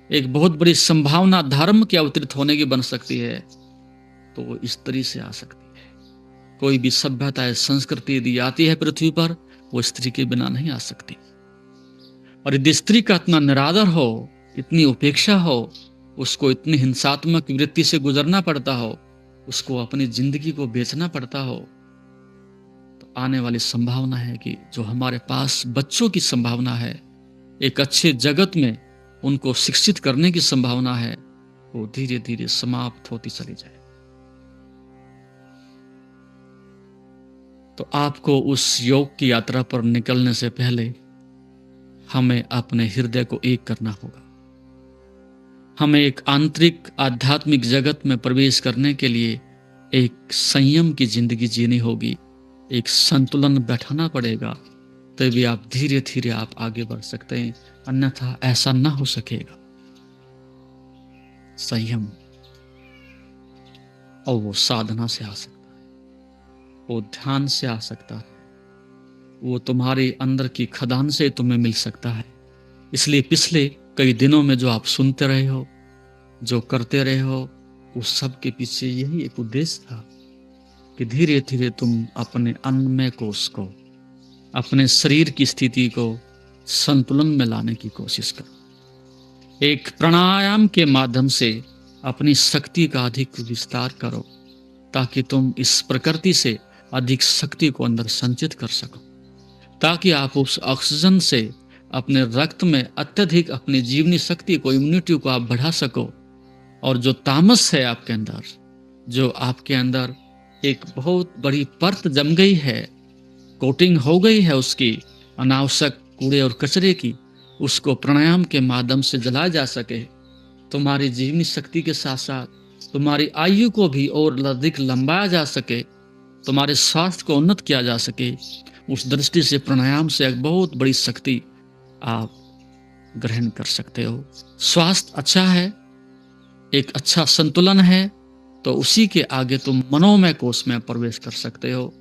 एक बहुत बड़ी संभावना धर्म के अवतरित होने की बन सकती है, तो वो स्त्री से आ सकती है। कोई भी सभ्यता या संस्कृति यदि आती है पृथ्वी पर, वो स्त्री के बिना नहीं आ सकती। और यदि स्त्री का इतना निरादर हो, इतनी उपेक्षा हो, उसको इतनी हिंसात्मक वृत्ति से गुजरना पड़ता हो, उसको अपनी जिंदगी को बेचना पड़ता हो, तो आने वाली संभावना है कि जो हमारे पास बच्चों की संभावना है, एक अच्छे जगत में उनको शिक्षित करने की संभावना है, वो धीरे धीरे समाप्त होती चली जाए। तो आपको उस योग की यात्रा पर निकलने से पहले हमें अपने हृदय को एक करना होगा। हमें एक आंतरिक आध्यात्मिक जगत में प्रवेश करने के लिए एक संयम की जिंदगी जीनी होगी, एक संतुलन बैठाना पड़ेगा, तभी आप धीरे धीरे आप आगे बढ़ सकते हैं, अन्यथा ऐसा ना हो सकेगा। संयम, और वो साधना से आ सकता है, वो ध्यान से आ सकता है, वो तुम्हारे अंदर की खदान से तुम्हें मिल सकता है। इसलिए पिछले कई दिनों में जो आप सुनते रहे हो, जो करते रहे हो, उस सब के पीछे यही एक उद्देश्य था कि धीरे धीरे तुम अपने अन्नमय कोश को, अपने शरीर की स्थिति को संतुलन में लाने की कोशिश करो। एक प्राणायाम के माध्यम से अपनी शक्ति का अधिक विस्तार करो, ताकि तुम इस प्रकृति से अधिक शक्ति को अंदर संचित कर सको, ताकि आप उस ऑक्सीजन से अपने रक्त में अत्यधिक अपनी जीवनी शक्ति को, इम्यूनिटी को आप बढ़ा सको। और जो तामस है आपके अंदर, जो आपके अंदर एक बहुत बड़ी परत जम गई है, कोटिंग हो गई है उसकी अनावश्यक कूड़े और कचरे की, उसको प्राणायाम के माध्यम से जलाया जा सके। तुम्हारी जीवनी शक्ति के साथ साथ तुम्हारी आयु को भी और अधिक लंबाया जा सके, तुम्हारे स्वास्थ्य को उन्नत किया जा सके। उस दृष्टि से प्राणायाम से एक बहुत बड़ी शक्ति आप ग्रहण कर सकते हो। स्वास्थ्य अच्छा है, एक अच्छा संतुलन है, तो उसी के आगे तुम मनोमय कोश में प्रवेश कर सकते हो।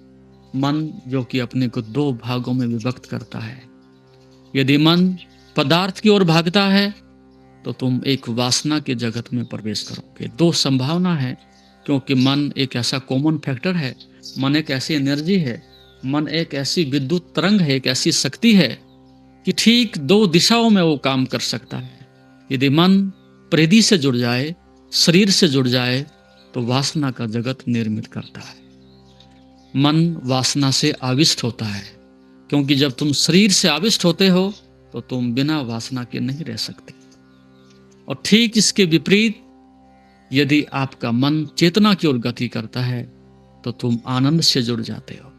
मन जो कि अपने को दो भागों में विभक्त करता है। यदि मन पदार्थ की ओर भागता है तो तुम एक वासना के जगत में प्रवेश करोगे। दो संभावना है, क्योंकि मन एक ऐसा कॉमन फैक्टर है, मन एक ऐसी एनर्जी है, मन एक ऐसी विद्युत तरंग है, एक ऐसी शक्ति है कि ठीक दो दिशाओं में वो काम कर सकता है। यदि मन परिधि से जुड़ जाए, शरीर से जुड़ जाए, तो वासना का जगत निर्मित करता है। मन वासना से आविष्ट होता है, क्योंकि जब तुम शरीर से आविष्ट होते हो तो तुम बिना वासना के नहीं रह सकते। और ठीक इसके विपरीत, यदि आपका मन चेतना की ओर गति करता है तो तुम आनंद से जुड़ जाते हो,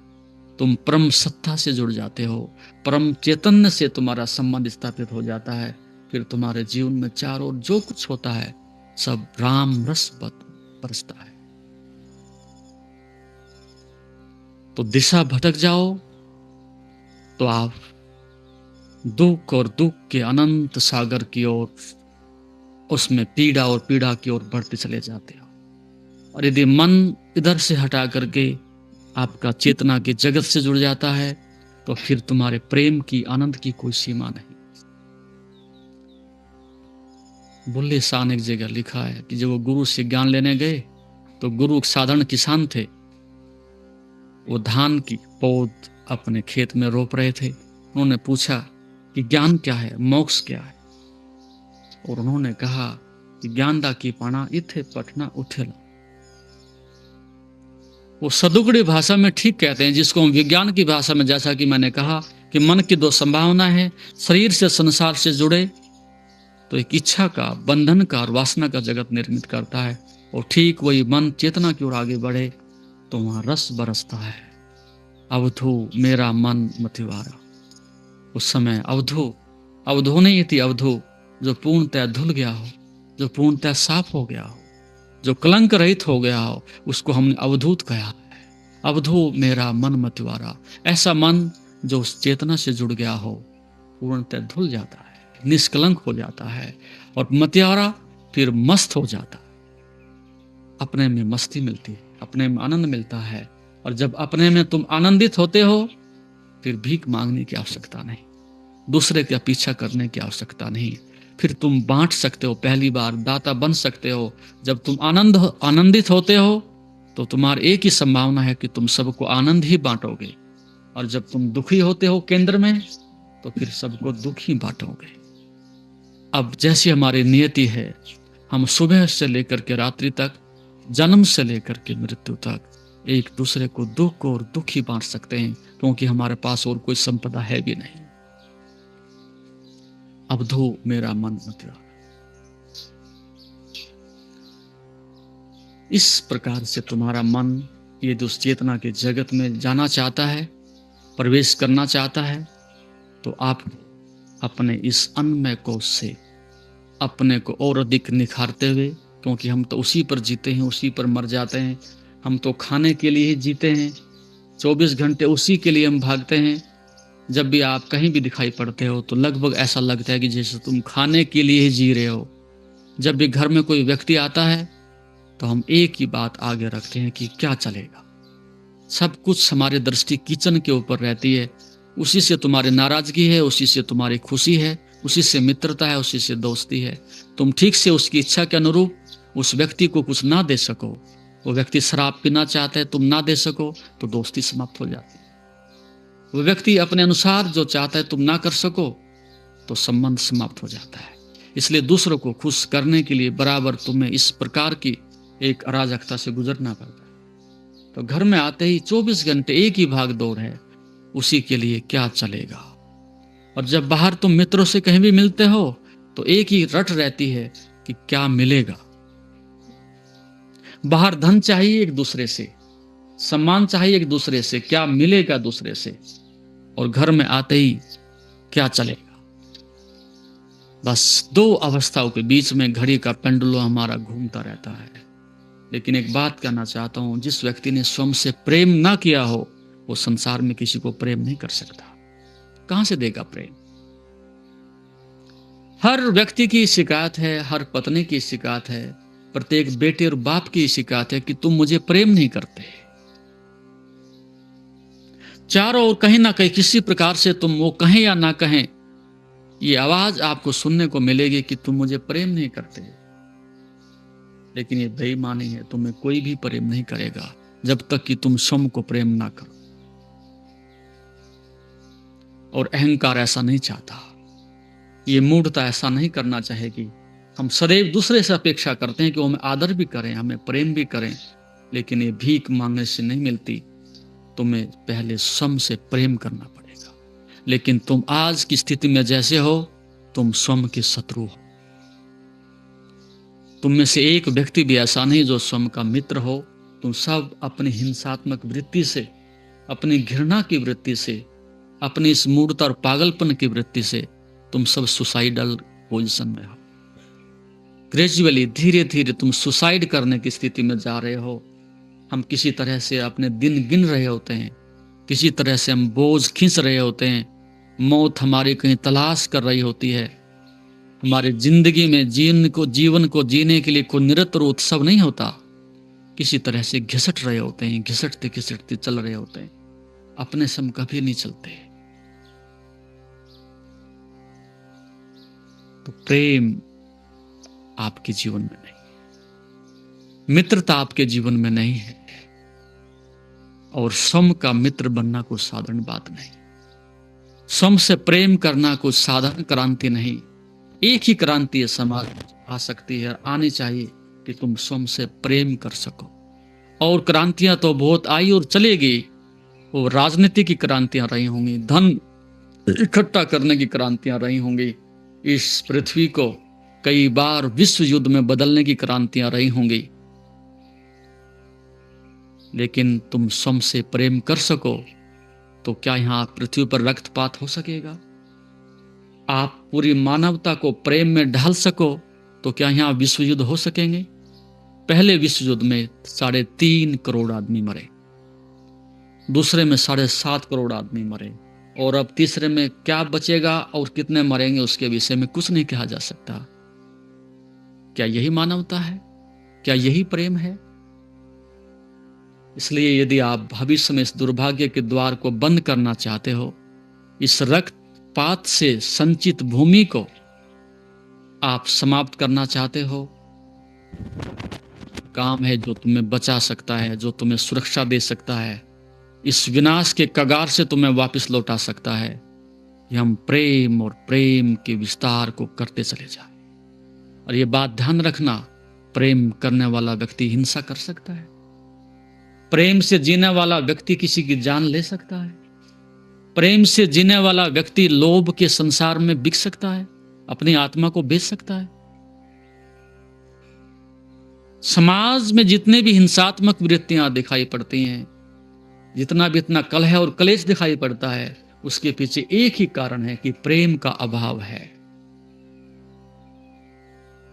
तुम परम सत्ता से जुड़ जाते हो, परम चैतन्य से तुम्हारा संबंध स्थापित हो जाता है। फिर तुम्हारे जीवन में चारों ओर जो कुछ होता है सब राम रस बरसता है। तो दिशा भटक जाओ तो आप दुख और दुख के अनंत सागर की ओर, उसमें पीड़ा और पीड़ा की ओर बढ़ते चले जाते हो। और यदि मन इधर से हटा करके आपका चेतना के जगत से जुड़ जाता है तो फिर तुम्हारे प्रेम की, आनंद की कोई सीमा नहीं। बुल्ले शाह ने एक जगह लिखा है कि जब वो गुरु से ज्ञान लेने गए तो गुरु एक साधारण किसान थे। वो धान की पौध अपने खेत में रोप रहे थे। उन्होंने पूछा कि ज्ञान क्या है, मोक्ष क्या है? और उन्होंने कहा कि ज्ञानदा की पाना इथे पटना उठेला। वो सदुगड़ी भाषा में ठीक कहते हैं, जिसको हम विज्ञान की भाषा में, जैसा कि मैंने कहा, कि मन की दो संभावना है, शरीर से संसार से जुड़े तो एक इच्छा का, बंधन का और वासना का जगत निर्मित करता है, और ठीक वही मन चेतना की ओर आगे बढ़े तो वहां रस बरसता है। अवधू मेरा मन मतिवारा। उस समय अवधू नहीं थी, अवधू जो पूर्णतः धुल गया हो, जो पूर्णतः साफ हो गया हो, जो कलंक रहित हो गया हो, उसको हमने अवधूत कहा है। अवधू मेरा मन मतिवारा, ऐसा मन जो उस चेतना से जुड़ गया हो पूर्णतः धुल जाता है, निष्कलंक हो जाता है, और मतिवारा फिर मस्त हो जाता है। अपने में मस्ती मिलती है, अपने में आनंद मिलता है, और जब अपने में तुम आनंदित होते हो फिर भीख मांगने की आवश्यकता नहीं, दूसरे का पीछा करने की आवश्यकता नहीं, फिर तुम बांट सकते हो, पहली बार दाता बन सकते हो। जब तुम आनंदित होते हो तो तुम्हारी एक ही संभावना है कि तुम सबको आनंद ही बांटोगे, और जब तुम दुखी होते हो केंद्र में तो फिर सबको दुख ही बांटोगे। अब जैसी हमारी नियति है, हम सुबह से लेकर के रात्रि तक, जन्म से लेकर के मृत्यु तक एक दूसरे को दुख और दुख ही बांट सकते हैं, क्योंकि हमारे पास और कोई संपदा है भी नहीं। अवधू मेरा मन मतिवारा। इस प्रकार से तुम्हारा मन ये दुष्चेतना के जगत में जाना चाहता है, प्रवेश करना चाहता है, तो आप अपने इस अन्नमय कोश से अपने को और अधिक निखारते हुए, क्योंकि हम तो उसी पर जीते हैं, उसी पर मर जाते हैं, हम तो खाने के लिए ही जीते हैं, 24 घंटे उसी के लिए हम भागते हैं। जब भी आप कहीं भी दिखाई पड़ते हो तो लगभग ऐसा लगता है कि जैसे तुम खाने के लिए ही जी रहे हो। जब भी घर में कोई व्यक्ति आता है तो हम एक ही बात आगे रखते हैं कि क्या चलेगा। सब कुछ हमारी दृष्टि किचन के ऊपर रहती है, उसी से तुम्हारी नाराजगी है, उसी से तुम्हारी खुशी है, उसी से मित्रता है, उसी से दोस्ती है। तुम ठीक से उसकी इच्छा के अनुरूप उस व्यक्ति को कुछ ना दे सको, वो व्यक्ति शराब पीना चाहता है, तुम ना दे सको तो दोस्ती समाप्त हो जाती है। वो व्यक्ति अपने अनुसार जो चाहता है तुम ना कर सको तो संबंध समाप्त हो जाता है। इसलिए दूसरों को खुश करने के लिए बराबर तुम्हें इस प्रकार की एक अराजकता से गुजरना पड़ता है। तो घर में आते ही 24 घंटे एक ही भाग दौड़ है, उसी के लिए क्या चलेगा। और जब बाहर तुम मित्रों से कहीं भी मिलते हो तो एक ही रट रहती है कि क्या मिलेगा। बाहर धन चाहिए एक दूसरे से, सम्मान चाहिए एक दूसरे से, क्या मिलेगा दूसरे से, और घर में आते ही क्या चलेगा। बस दो अवस्थाओं के बीच में घड़ी का पेंडुलम हमारा घूमता रहता है। लेकिन एक बात कहना चाहता हूं, जिस व्यक्ति ने स्वयं से प्रेम ना किया हो वो संसार में किसी को प्रेम नहीं कर सकता। कहां से देगा प्रेम। हर व्यक्ति की शिकायत है, हर पत्नी की शिकायत है, प्रत्येक बेटे और बाप की शिकायत है कि तुम मुझे प्रेम नहीं करते। चारों ओर कहीं ना कहीं किसी प्रकार से तुम वो कहें या ना कहें, ये आवाज आपको सुनने को मिलेगी कि तुम मुझे प्रेम नहीं करते। लेकिन ये बेईमानी है, तुम्हें कोई भी प्रेम नहीं करेगा जब तक कि तुम स्वयं को प्रेम ना करो। और अहंकार ऐसा नहीं चाहता, ये मूढ़ता ऐसा नहीं करना चाहेगी। हम सदैव दूसरे से अपेक्षा करते हैं कि वो हमें आदर भी करें, हमें प्रेम भी करें, लेकिन ये भीख मांगने से नहीं मिलती। तुम्हें पहले स्वयं से प्रेम करना पड़ेगा। लेकिन तुम आज की स्थिति में जैसे हो, तुम स्वयं के शत्रु हो। तुम में से एक व्यक्ति भी ऐसा नहीं जो स्वयं का मित्र हो। तुम सब अपनी हिंसात्मक वृत्ति से, अपनी घृणा की वृत्ति से, अपनी इस मूढ़ता और पागलपन की वृत्ति से तुम सब सुसाइडल पोजीशन में हो। ग्रेजुअली, धीरे धीरे तुम सुसाइड करने की स्थिति में जा रहे हो। हम किसी तरह से अपने दिन गिन रहे होते हैं, किसी तरह से हम बोझ खींच रहे होते हैं, मौत हमारी कहीं तलाश कर रही होती है। हमारी जिंदगी में जीवन को जीने के लिए कोई निरंतर उत्सव नहीं होता, किसी तरह से घिसट रहे होते हैं, घिसटते घिसटते चल रहे होते हैं, अपने से हम कभी नहीं चलते। तो प्रेम आपके जीवन में नहीं, मित्रता आपके जीवन में नहीं है, और स्वयं का मित्र बनना कोई साधारण बात नहीं। स्वयं से प्रेम करना कोई साधारण क्रांति नहीं। एक ही क्रांति समाज आ सकती है, आनी चाहिए कि तुम स्वयं से प्रेम कर सको। और क्रांतियां तो बहुत आई और चलेगी, वो राजनीति की क्रांतियां रही होंगी, धन इकट्ठा करने की क्रांतियां रही होंगी। इस पृथ्वी को कई बार विश्व युद्ध में बदलने की क्रांतियां रही होंगी। लेकिन तुम स्वयं से प्रेम कर सको तो क्या यहां पृथ्वी पर रक्तपात हो सकेगा? आप पूरी मानवता को प्रेम में ढाल सको तो क्या यहां विश्व युद्ध हो सकेंगे? पहले विश्व युद्ध में 3.5 करोड़ आदमी मरे, दूसरे में 7.5 करोड़ आदमी मरे, और अब तीसरे में क्या बचेगा और कितने मरेंगे उसके विषय में कुछ नहीं कहा जा सकता। क्या यही मानवता है? क्या यही प्रेम है? इसलिए यदि आप भविष्य में इस दुर्भाग्य के द्वार को बंद करना चाहते हो, इस रक्तपात से संचित भूमि को आप समाप्त करना चाहते हो, काम है जो तुम्हें बचा सकता है, जो तुम्हें सुरक्षा दे सकता है, इस विनाश के कगार से तुम्हें वापस लौटा सकता है कि हम प्रेम और प्रेम के विस्तार को करते चले जाए। और ये बात ध्यान रखना, प्रेम करने वाला व्यक्ति हिंसा कर सकता है, प्रेम से जीने वाला व्यक्ति किसी की जान ले सकता है, प्रेम से जीने वाला व्यक्ति लोभ के संसार में बिक सकता है, अपनी आत्मा को बेच सकता है। समाज में जितने भी हिंसात्मक वृत्तियां दिखाई पड़ती हैं, जितना भी इतना कलह और कलेश दिखाई पड़ता है, उसके पीछे एक ही कारण है कि प्रेम का अभाव है।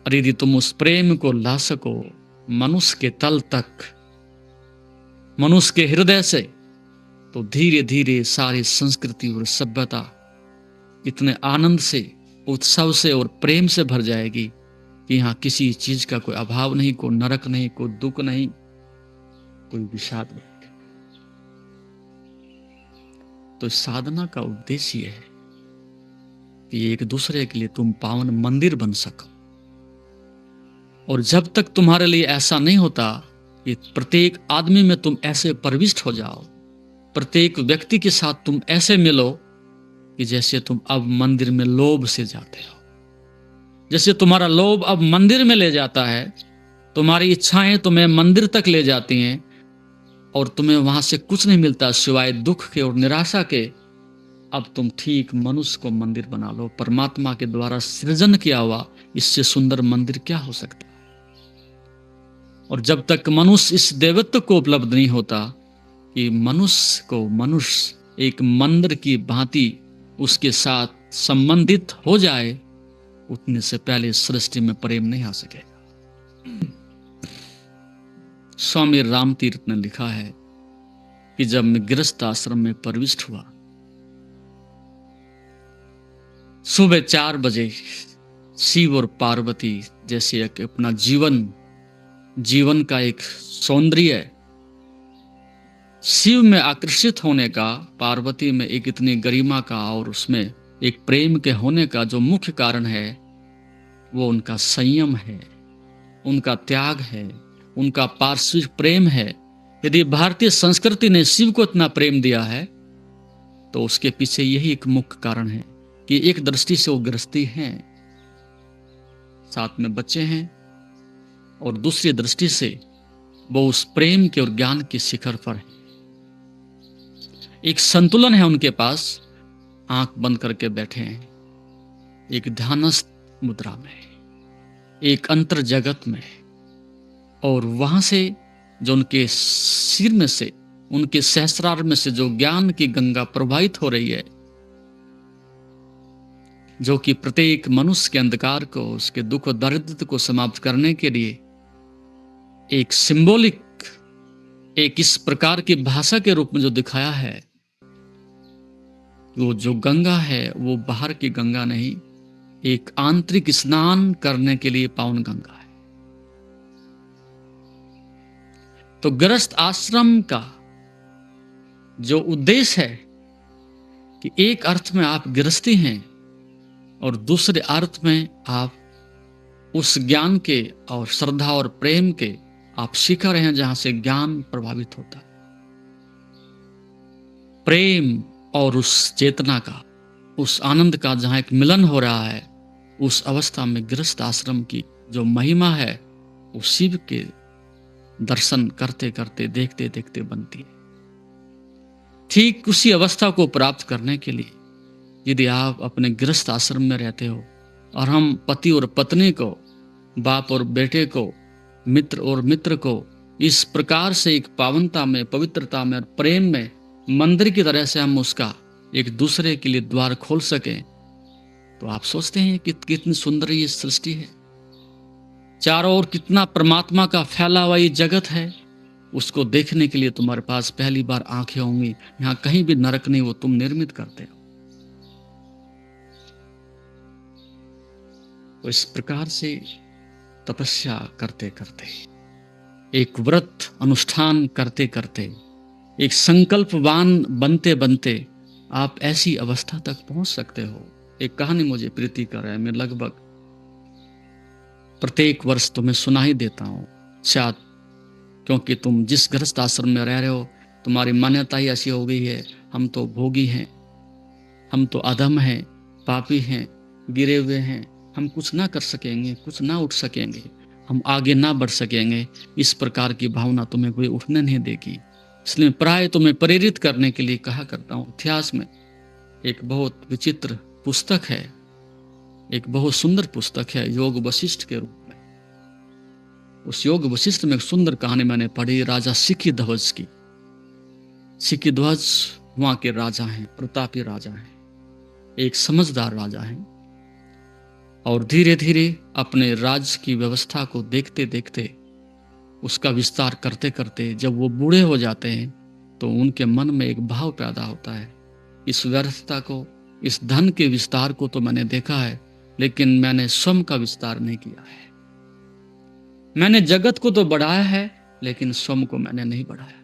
और यदि तुम उस प्रेम को ला सको मनुष्य के तल तक, मनुष्य के हृदय से, तो धीरे धीरे सारी संस्कृति और सभ्यता इतने आनंद से, उत्सव से और प्रेम से भर जाएगी कि यहां किसी चीज का कोई अभाव नहीं, कोई नरक नहीं, कोई दुख नहीं, कोई विषाद नहीं। तो साधना का उद्देश्य है कि एक दूसरे के लिए तुम पावन मंदिर बन सको। और जब तक तुम्हारे लिए ऐसा नहीं होता कि प्रत्येक आदमी में तुम ऐसे प्रविष्ट हो जाओ, प्रत्येक व्यक्ति के साथ तुम ऐसे मिलो कि जैसे तुम अब मंदिर में लोभ से जाते हो, जैसे तुम्हारा लोभ अब मंदिर में ले जाता है, तुम्हारी इच्छाएं तुम्हें मंदिर तक ले जाती हैं और तुम्हें वहां से कुछ नहीं मिलता सिवाय दुख के और निराशा के। अब तुम ठीक मनुष्य को मंदिर बना लो, परमात्मा के द्वारा सृजन किया हुआ, इससे सुंदर मंदिर क्या हो सकता है? और जब तक मनुष्य इस देवत्व को उपलब्ध नहीं होता कि मनुष्य को मनुष्य एक मंदिर की भांति उसके साथ संबंधित हो जाए, उतने से पहले सृष्टि में प्रेम नहीं आ सकेगा। स्वामी रामतीर्थ ने लिखा है कि जब मैं गृहस्थ आश्रम में प्रविष्ट हुआ, सुबह 4 बजे शिव और पार्वती जैसे एक अपना जीवन का एक सौंदर्य, शिव में आकर्षित होने का, पार्वती में एक इतनी गरिमा का और उसमें एक प्रेम के होने का जो मुख्य कारण है वो उनका संयम है, उनका त्याग है, उनका पारस्परिक प्रेम है। यदि भारतीय संस्कृति ने शिव को इतना प्रेम दिया है तो उसके पीछे यही एक मुख्य कारण है कि एक दृष्टि से वो गृहस्थी हैं, साथ में बच्चे हैं, और दूसरी दृष्टि से वो उस प्रेम के और ज्ञान के शिखर पर है। एक संतुलन है उनके पास, आंख बंद करके बैठे हैं, एक ध्यानस्थ मुद्रा में, एक अंतर जगत में, और वहां से जो उनके सिर में से, उनके सहस्रार में से जो ज्ञान की गंगा प्रवाहित हो रही है, जो कि प्रत्येक मनुष्य के अंधकार को, उसके दुख और दरिद्र को समाप्त करने के लिए एक सिंबॉलिक, एक इस प्रकार की भाषा के रूप में जो दिखाया है, वो जो गंगा है वो बाहर की गंगा नहीं, एक आंतरिक स्नान करने के लिए पावन गंगा है। तो गृहस्थ आश्रम का जो उद्देश्य है कि एक अर्थ में आप गृहस्थी हैं और दूसरे अर्थ में आप उस ज्ञान के और श्रद्धा और प्रेम के आप शिखर हैं जहां से ज्ञान प्रभावित होता है। प्रेम और उस चेतना का, उस आनंद का जहां एक मिलन हो रहा है, उस अवस्था में गृहस्थ आश्रम की जो महिमा है वो शिव के दर्शन करते करते, देखते देखते बनती है। ठीक उसी अवस्था को प्राप्त करने के लिए यदि आप अपने गृहस्थ आश्रम में रहते हो और हम पति और पत्नी को, बाप और बेटे को, मित्र और मित्र को इस प्रकार से एक पावनता में, पवित्रता में और प्रेम में मंदिर की तरह से हम उसका एक दूसरे के लिए द्वार खोल सकें, तो आप सोचते हैं कि कितनी सुंदर ये सृष्टि है, चारों ओर कितना परमात्मा का फैला हुआ ये जगत है। उसको देखने के लिए तुम्हारे पास पहली बार आंखें होंगी। यहां कहीं भी नरक नहीं, वो तुम निर्मित करते हो। तो इस प्रकार से तपस्या करते करते, एक व्रत अनुष्ठान करते करते, एक संकल्पवान बनते बनते आप ऐसी अवस्था तक पहुंच सकते हो। एक कहानी मुझे प्रीति कर है, मैं लगभग प्रत्येक वर्ष तुम्हें सुना ही देता हूं, शायद क्योंकि तुम जिस गृहस्थ आश्रम में रह रहे हो तुम्हारी मान्यता ही ऐसी हो गई है, हम तो भोगी हैं, हम तो अधम हैं, पापी हैं, गिरे हुए हैं, हम कुछ ना कर सकेंगे, कुछ ना उठ सकेंगे, हम आगे ना बढ़ सकेंगे। इस प्रकार की भावना तुम्हें कोई उठने नहीं देगी। इसलिए प्राय तुम्हें प्रेरित करने के लिए कहा करता हूँ। इतिहास में एक बहुत विचित्र पुस्तक है, एक बहुत सुंदर पुस्तक है योग वशिष्ठ के रूप में। उस योग वशिष्ठ में एक सुंदर कहानी मैंने पढ़ी राजा सिक्कीध्वज की। सिक्कीध्वज वहां के राजा हैं, प्रतापी राजा हैं, एक समझदार राजा हैं, और धीरे धीरे अपने राज्य की व्यवस्था को देखते देखते, उसका विस्तार करते करते जब वो बूढ़े हो जाते हैं तो उनके मन में एक भाव पैदा होता है, इस व्यर्थता को, इस धन के विस्तार को तो मैंने देखा है, लेकिन मैंने स्वयं का विस्तार नहीं किया है। मैंने जगत को तो बढ़ाया है, लेकिन स्वयं को मैंने नहीं बढ़ाया।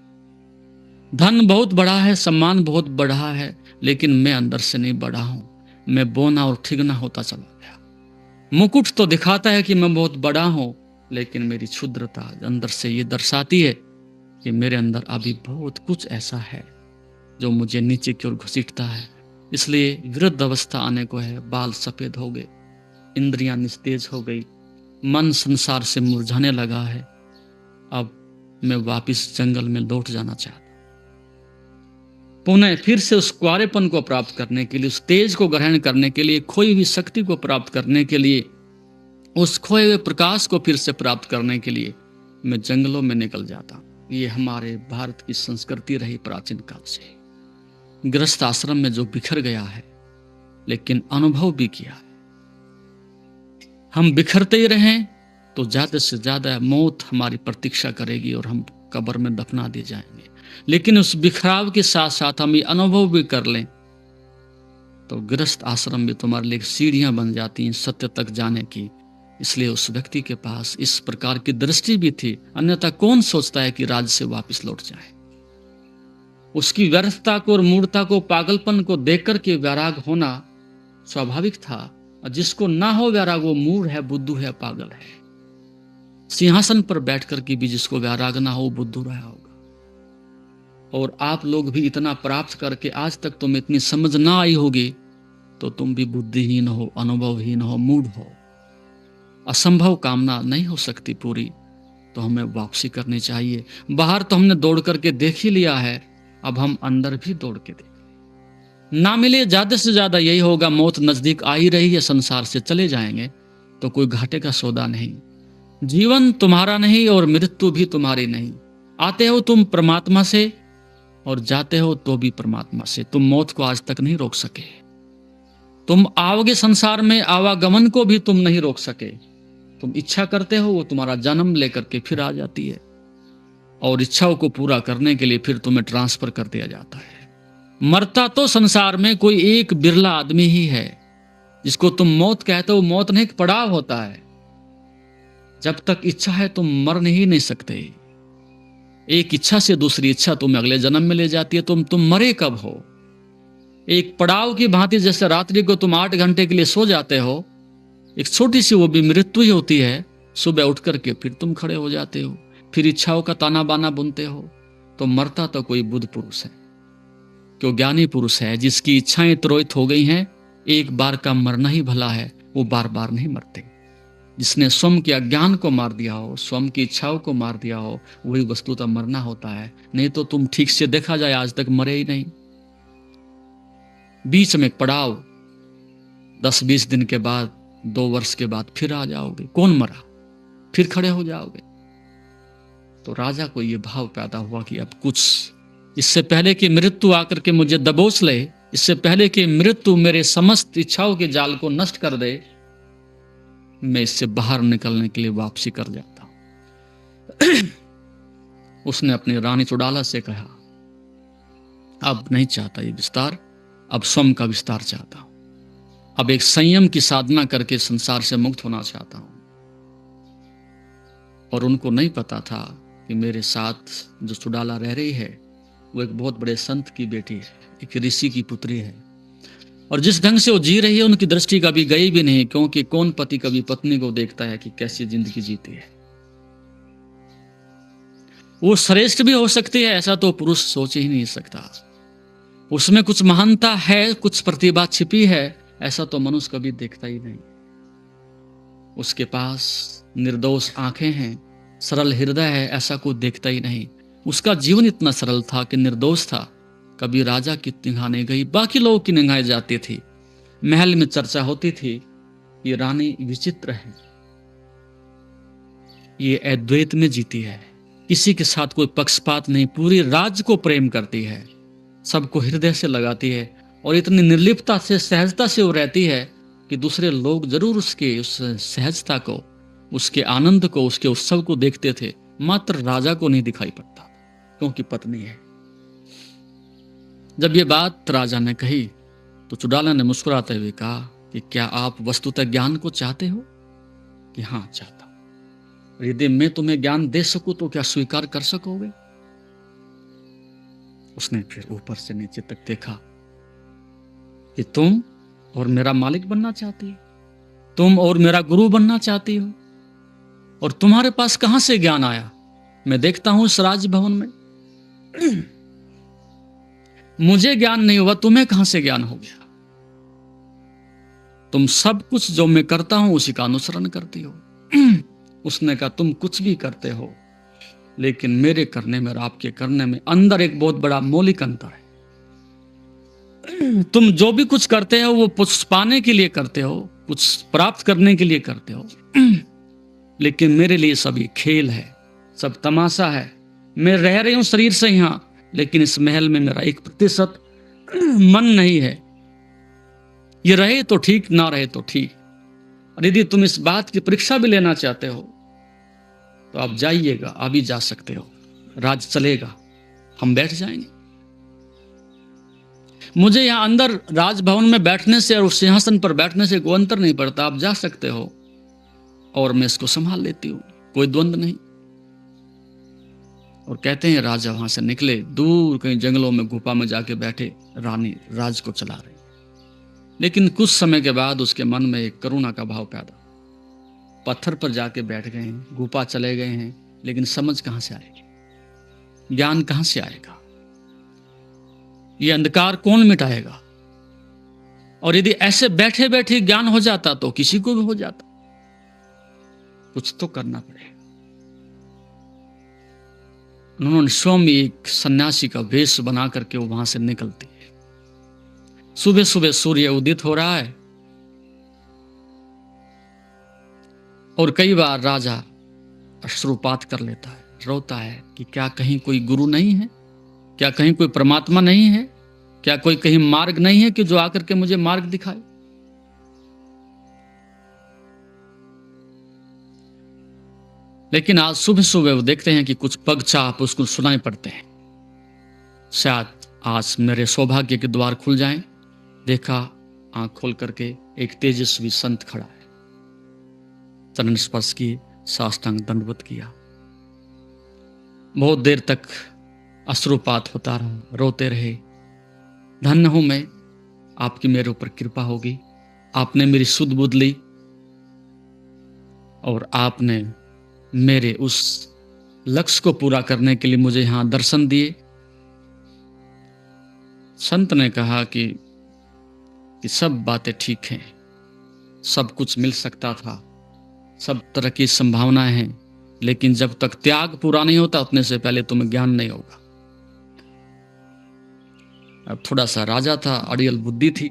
धन बहुत बढ़ा है, सम्मान बहुत बढ़ा है, लेकिन मैं अंदर से नहीं बढ़ा हूं। मैं बोना और ठिगना होता चला गया। मुकुट तो दिखाता है कि मैं बहुत बड़ा हूं, लेकिन मेरी क्षुद्रता अंदर से ये दर्शाती है कि मेरे अंदर अभी बहुत कुछ ऐसा है जो मुझे नीचे की ओर घसीटता है। इसलिए विरुद्ध अवस्था आने को है। बाल सफेद हो गए, इंद्रियां निस्तेज हो गई, मन संसार से मुरझाने लगा है। अब मैं वापिस जंगल में लौट जाना चाहता, पुनः फिर से उस कुंवारेपन को प्राप्त करने के लिए, उस तेज को ग्रहण करने के लिए, खोई हुई शक्ति को प्राप्त करने के लिए, उस खोए हुए प्रकाश को फिर से प्राप्त करने के लिए मैं जंगलों में निकल जाता। ये हमारे भारत की संस्कृति रही प्राचीन काल से। गृहस्थ आश्रम में जो बिखर गया है, लेकिन अनुभव भी किया है। हम बिखरते ही रहें तो ज्यादा से ज्यादा मौत हमारी प्रतीक्षा करेगी और हम कब्र में दफना दिए जाएंगे। लेकिन उस बिखराव के साथ साथ हम ये अनुभव भी कर लें तो गृहस्थ आश्रम भी तुम्हारे लिए सीढ़ियां बन जाती हैं सत्य तक जाने की। इसलिए उस व्यक्ति के पास इस प्रकार की दृष्टि भी थी, अन्यथा कौन सोचता है कि राज्य से वापस लौट जाए। उसकी व्यर्थता को और मूर्खता को, पागलपन को देख करके वैराग होना स्वाभाविक था। और जिसको ना हो वैराग वो मूढ़ है, बुद्धू है, पागल है। सिंहासन पर बैठकर के भी जिसको वैराग ना हो बुद्धू रहा होगा। और आप लोग भी इतना प्राप्त करके आज तक तुम्हें इतनी समझ ना आई होगी तो तुम भी बुद्धिहीन हो, अनुभवहीन हो, मूढ़ हो। असंभव कामना नहीं हो सकती पूरी, तो हमें वापसी करनी चाहिए। बाहर तो हमने दौड़ करके देख ही लिया है, अब हम अंदर भी दौड़ के देख। ना मिले ज्यादा से ज्यादा यही होगा, मौत नजदीक आ ही रही है, संसार से चले जाएंगे तो कोई घाटे का सौदा नहीं। जीवन तुम्हारा नहीं और मृत्यु भी तुम्हारी नहीं। आते हो तुम परमात्मा से और जाते हो तो भी परमात्मा से। तुम मौत को आज तक नहीं रोक सके। तुम आओगे संसार में, आवागमन को भी तुम नहीं रोक सके। तुम इच्छा करते हो, वो तुम्हारा जन्म लेकर के फिर आ जाती है और इच्छाओं को पूरा करने के लिए फिर तुम्हें ट्रांसफर कर दिया जाता है। मरता तो संसार में कोई एक बिरला आदमी ही है जिसको तुम मौत कहते हो। मौत नहीं, एक पड़ाव होता है। जब तक इच्छा है तुम मर नहीं सकते। एक इच्छा से दूसरी इच्छा तुम्हें अगले जन्म में ले जाती है। तुम मरे कब हो? एक पड़ाव की भांति, जैसे रात्रि को तुम 8 घंटे के लिए सो जाते हो, एक छोटी सी वो भी मृत्यु ही होती है। सुबह उठ करके फिर तुम खड़े हो जाते हो, फिर इच्छाओं का ताना बाना बुनते हो। तो मरता तो कोई बुद्ध पुरुष है, क्यों ज्ञानी पुरुष है जिसकी इच्छाएं त्रोहित हो गई हैं। एक बार का मरना ही भला है, वो बार बार नहीं मरते। जिसने स्वयं के अज्ञान को मार दिया हो, स्वयं की इच्छाओं को मार दिया हो, वही वस्तुतः मरना होता है। नहीं तो तुम ठीक से देखा जाए आज तक मरे ही नहीं। बीच में पड़ाव, 10-20 दिन के बाद, 2 वर्ष के बाद फिर आ जाओगे। कौन मरा? फिर खड़े हो जाओगे। तो राजा को ये भाव पैदा हुआ कि अब कुछ, इससे पहले कि मृत्यु आकर के मुझे दबोच ले, इससे पहले कि मृत्यु मेरे समस्त इच्छाओं के जाल को नष्ट कर दे, मैं इससे बाहर निकलने के लिए वापसी कर जाता हूं। उसने अपनी रानी चुड़ाला से कहा, अब नहीं चाहता ये विस्तार, अब स्वयं का विस्तार चाहता हूं। अब एक संयम की साधना करके संसार से मुक्त होना चाहता हूं। और उनको नहीं पता था कि मेरे साथ जो चुड़ाला रह रही है वो एक बहुत बड़े संत की बेटी है, एक ऋषि की पुत्री है। और जिस ढंग से वो जी रही है उनकी दृष्टि कभी गई भी नहीं, क्योंकि कौन पति कभी पत्नी को देखता है कि कैसी जिंदगी जीती है। वो श्रेष्ठ भी हो सकती है, ऐसा तो पुरुष सोच ही नहीं सकता। उसमें कुछ महानता है, कुछ प्रतिभा छिपी है, ऐसा तो मनुष्य कभी देखता ही नहीं। उसके पास निर्दोष आंखें हैं, सरल हृदय है, ऐसा कोई देखता ही नहीं। उसका जीवन इतना सरल था कि निर्दोष था। कभी राजा की निगाह नहीं गई, बाकी लोगों की निगाहें जाती थी। महल में चर्चा होती थी, ये रानी विचित्र है, ये अद्वैत में जीती है, किसी के साथ कोई पक्षपात नहीं, पूरी राज्य को प्रेम करती है, सबको हृदय से लगाती है, और इतनी निर्लिप्तता से, सहजता से वो रहती है कि दूसरे लोग जरूर उसके उस सहजता को, उसके आनंद को, उसके उत्सव को देखते थे, मात्र राजा को नहीं दिखाई पड़ता, क्योंकि पत्नी है। जब ये बात राजा ने कही तो चुड़ाला ने मुस्कुराते हुए कहा कि क्या आप वस्तुतः ज्ञान को चाहते हो? कि हाँ, चाहता हूं। यदि मैं तुम्हें ज्ञान दे सकूं तो क्या स्वीकार कर सकोगे? उसने फिर ऊपर से नीचे तक देखा कि तुम और मेरा मालिक बनना चाहती हो, तुम और मेरा गुरु बनना चाहती हो, और तुम्हारे पास कहां से ज्ञान आया? मैं देखता हूं इस राजभवन में मुझे ज्ञान नहीं हुआ, तुम्हें कहां से ज्ञान हो गया? तुम सब कुछ जो मैं करता हूं उसी का अनुसरण करती हो। उसने कहा, तुम कुछ भी करते हो, लेकिन मेरे करने में और आपके करने में अंदर एक बहुत बड़ा मौलिक अंतर है। तुम जो भी कुछ करते हो वो कुछ पाने के लिए करते हो, कुछ प्राप्त करने के लिए करते हो, लेकिन मेरे लिए सभी खेल है, सब तमाशा है। मैं रह रही हूं शरीर से यहां, लेकिन इस महल में मेरा 1% मन नहीं है। ये रहे तो ठीक, ना रहे तो ठीक। और यदि तुम इस बात की परीक्षा भी लेना चाहते हो तो आप जाइएगा, अभी जा सकते हो, राज चलेगा, हम बैठ जाएंगे। मुझे यहां अंदर राजभवन में बैठने से और उस सिंहासन पर बैठने से कोई अंतर नहीं पड़ता। आप जा सकते हो और मैं इसको संभाल लेती हूं, कोई द्वंद्व नहीं। और कहते हैं राजा वहां से निकले, दूर कहीं जंगलों में गुफा में जाके बैठे, रानी राज को चला रही। लेकिन कुछ समय के बाद उसके मन में एक करुणा का भाव पैदा। पत्थर पर जाके बैठ गए हैं, गुफा चले गए हैं, लेकिन समझ कहां से आएगी? ज्ञान कहां से आएगा? ये अंधकार कौन मिटाएगा? और यदि ऐसे बैठे बैठे ज्ञान हो जाता तो किसी को भी हो जाता। कुछ तो करना पड़ेगा। उन्होंने स्वयं एक सन्यासी का वेश बना करके वो वहां से निकलती है। सुबह सुबह सूर्य उदित हो रहा है, और कई बार राजा अश्रुपात कर लेता है, रोता है कि क्या कहीं कोई गुरु नहीं है? क्या कहीं कोई परमात्मा नहीं है? क्या कोई कहीं मार्ग नहीं है कि जो आकर के मुझे मार्ग दिखाए? लेकिन आज सुबह सुबह वो देखते हैं कि कुछ पगचाप उसको सुनाई पड़ते हैं। शायद आज मेरे सौभाग्य के द्वार खुल जाएं। देखा, आंख खोल करके एक तेजस्वी संत खड़ा है। चरण स्पर्श किए, साष्टांग दंडवत किया। बहुत देर तक अश्रुपात होता रहा, रोते रहे। धन्य हूं मैं, आपकी मेरे ऊपर कृपा होगी, आपने मेरी सुध बुध ली और आपने मेरे उस लक्ष्य को पूरा करने के लिए मुझे यहां दर्शन दिए। संत ने कहा कि सब बातें ठीक हैं, सब कुछ मिल सकता था, सब तरह की संभावनाएं हैं, लेकिन जब तक त्याग पूरा नहीं होता उतने से पहले तुम्हें ज्ञान नहीं होगा। अब थोड़ा सा राजा था, अड़ियल बुद्धि थी।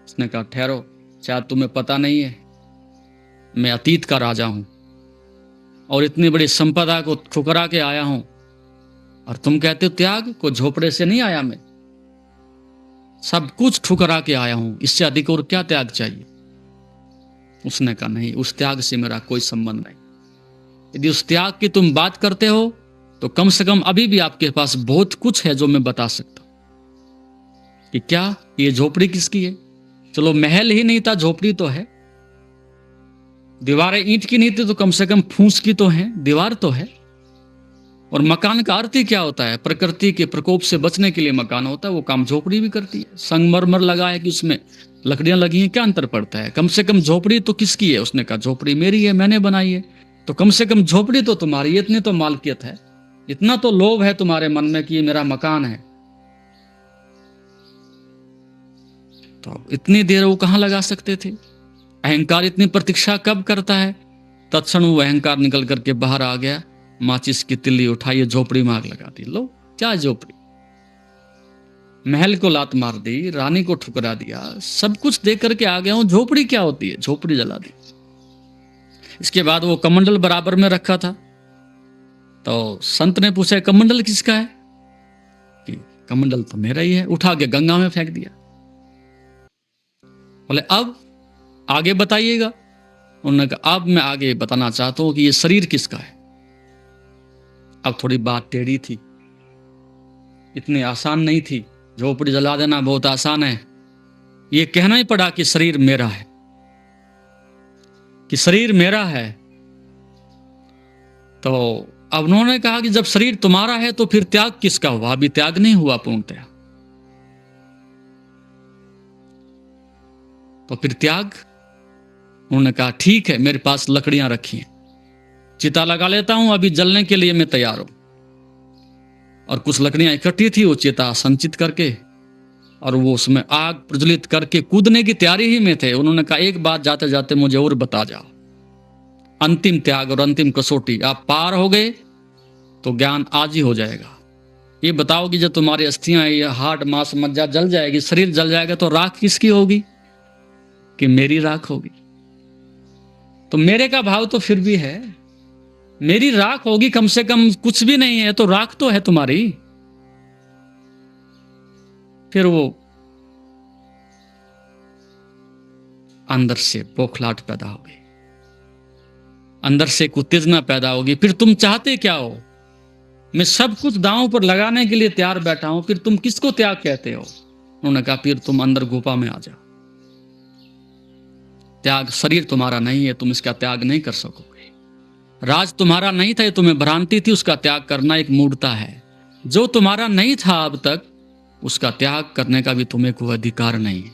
उसने कहा, ठहरो, शायद तुम्हें पता नहीं है, मैं अतीत का राजा हूं और इतनी बड़ी संपदा को ठुकरा के आया हूं, और तुम कहते हो त्याग को? झोपड़े से नहीं आया मैं, सब कुछ ठुकरा के आया हूं, इससे अधिक और क्या त्याग चाहिए? उसने कहा नहीं, उस त्याग से मेरा कोई संबंध नहीं। यदि उस त्याग की तुम बात करते हो तो कम से कम अभी भी आपके पास बहुत कुछ है जो मैं बता सकता हूं। कि क्या ये झोपड़ी किसकी है? चलो महल ही नहीं था, झोपड़ी तो है। दीवारें ईंट की नहीं थी तो कम से कम फूस की तो है, दीवार तो है। और मकान का अर्थ ही क्या होता है? प्रकृति के प्रकोप से बचने के लिए मकान होता है, वो काम झोपड़ी भी करती है। संगमरमर लगा है कि उसमें लकड़ियां लगी हैं, क्या अंतर पड़ता है? कम से कम झोपड़ी तो किसकी है? उसने कहा झोपड़ी मेरी है, मैंने बनाई है। तो कम से कम झोपड़ी तो तुम्हारी है, इतनी तो मालकियत है, इतना तो लोभ है तुम्हारे मन में कि ये मेरा मकान है। तो इतनी देर वो कहां लगा सकते थे? अहंकार इतनी प्रतीक्षा कब करता है? तत्क्षण वो अहंकार निकल करके बाहर आ गया, माचिस की तिल्ली उठाई, झोपड़ी में आग लगा दी। लो क्या झोपड़ी? महल को लात मार दी, रानी को ठुकरा दिया, सब कुछ देख करके आ गया हूं, झोपड़ी क्या होती है? झोपड़ी जला दी। इसके बाद वो कमंडल बराबर में रखा था, तो संत ने पूछा कमंडल किसका है? कि कमंडल तो मेरा ही है। उठा के गंगा में फेंक दिया। बोले अब आगे बताइएगा। उन्होंने कहा अब मैं आगे बताना चाहता हूं कि ये शरीर किसका है। अब थोड़ी बात टेढ़ी थी, इतनी आसान नहीं थी। झोपड़ी जला देना बहुत आसान है, ये कहना ही पड़ा कि शरीर मेरा है, कि शरीर मेरा है। तो अब उन्होंने कहा कि जब शरीर तुम्हारा है तो फिर त्याग किसका हुआ? अभी त्याग नहीं हुआ पूर्णतया, तो फिर त्याग? उन्होंने कहा ठीक है, मेरे पास लकड़ियां रखी हैं, चिता लगा लेता हूं, अभी जलने के लिए मैं तैयार हूं। और कुछ लकड़ियां इकट्ठी थी, वो चिता संचित करके और वो उसमें आग प्रज्वलित करके कूदने की तैयारी ही में थे। उन्होंने कहा एक बात जाते जाते मुझे और बता जाओ, अंतिम त्याग और अंतिम कसौटी आप पार हो गए तो ज्ञान आज ही हो जाएगा। ये बताओ कि जब तुम्हारी अस्थियां, ये हार्ट मांस मज्जा जल जाएगी, शरीर जल जाएगा, तो राख किसकी होगी? कि मेरी राख होगी। तो मेरे का भाव तो फिर भी है, मेरी राख होगी, कम से कम कुछ भी नहीं है तो राख तो है तुम्हारी। फिर वो अंदर से बौखलाहट पैदा होगी, अंदर से एक उत्तेजना पैदा होगी। फिर तुम चाहते क्या हो? मैं सब कुछ दांव पर लगाने के लिए तैयार बैठा हूं, फिर तुम किसको त्याग कहते हो? उन्होंने कहा फिर तुम अंदर गुफा में आ जाओ। त्याग शरीर तुम्हारा नहीं है, तुम इसका त्याग नहीं कर सकोगे। राज तुम्हारा नहीं था, ये तुम्हें भ्रांति थी, उसका त्याग करना एक मूढ़ता है। जो तुम्हारा नहीं था अब तक, उसका त्याग करने का भी तुम्हें कोई अधिकार नहीं है।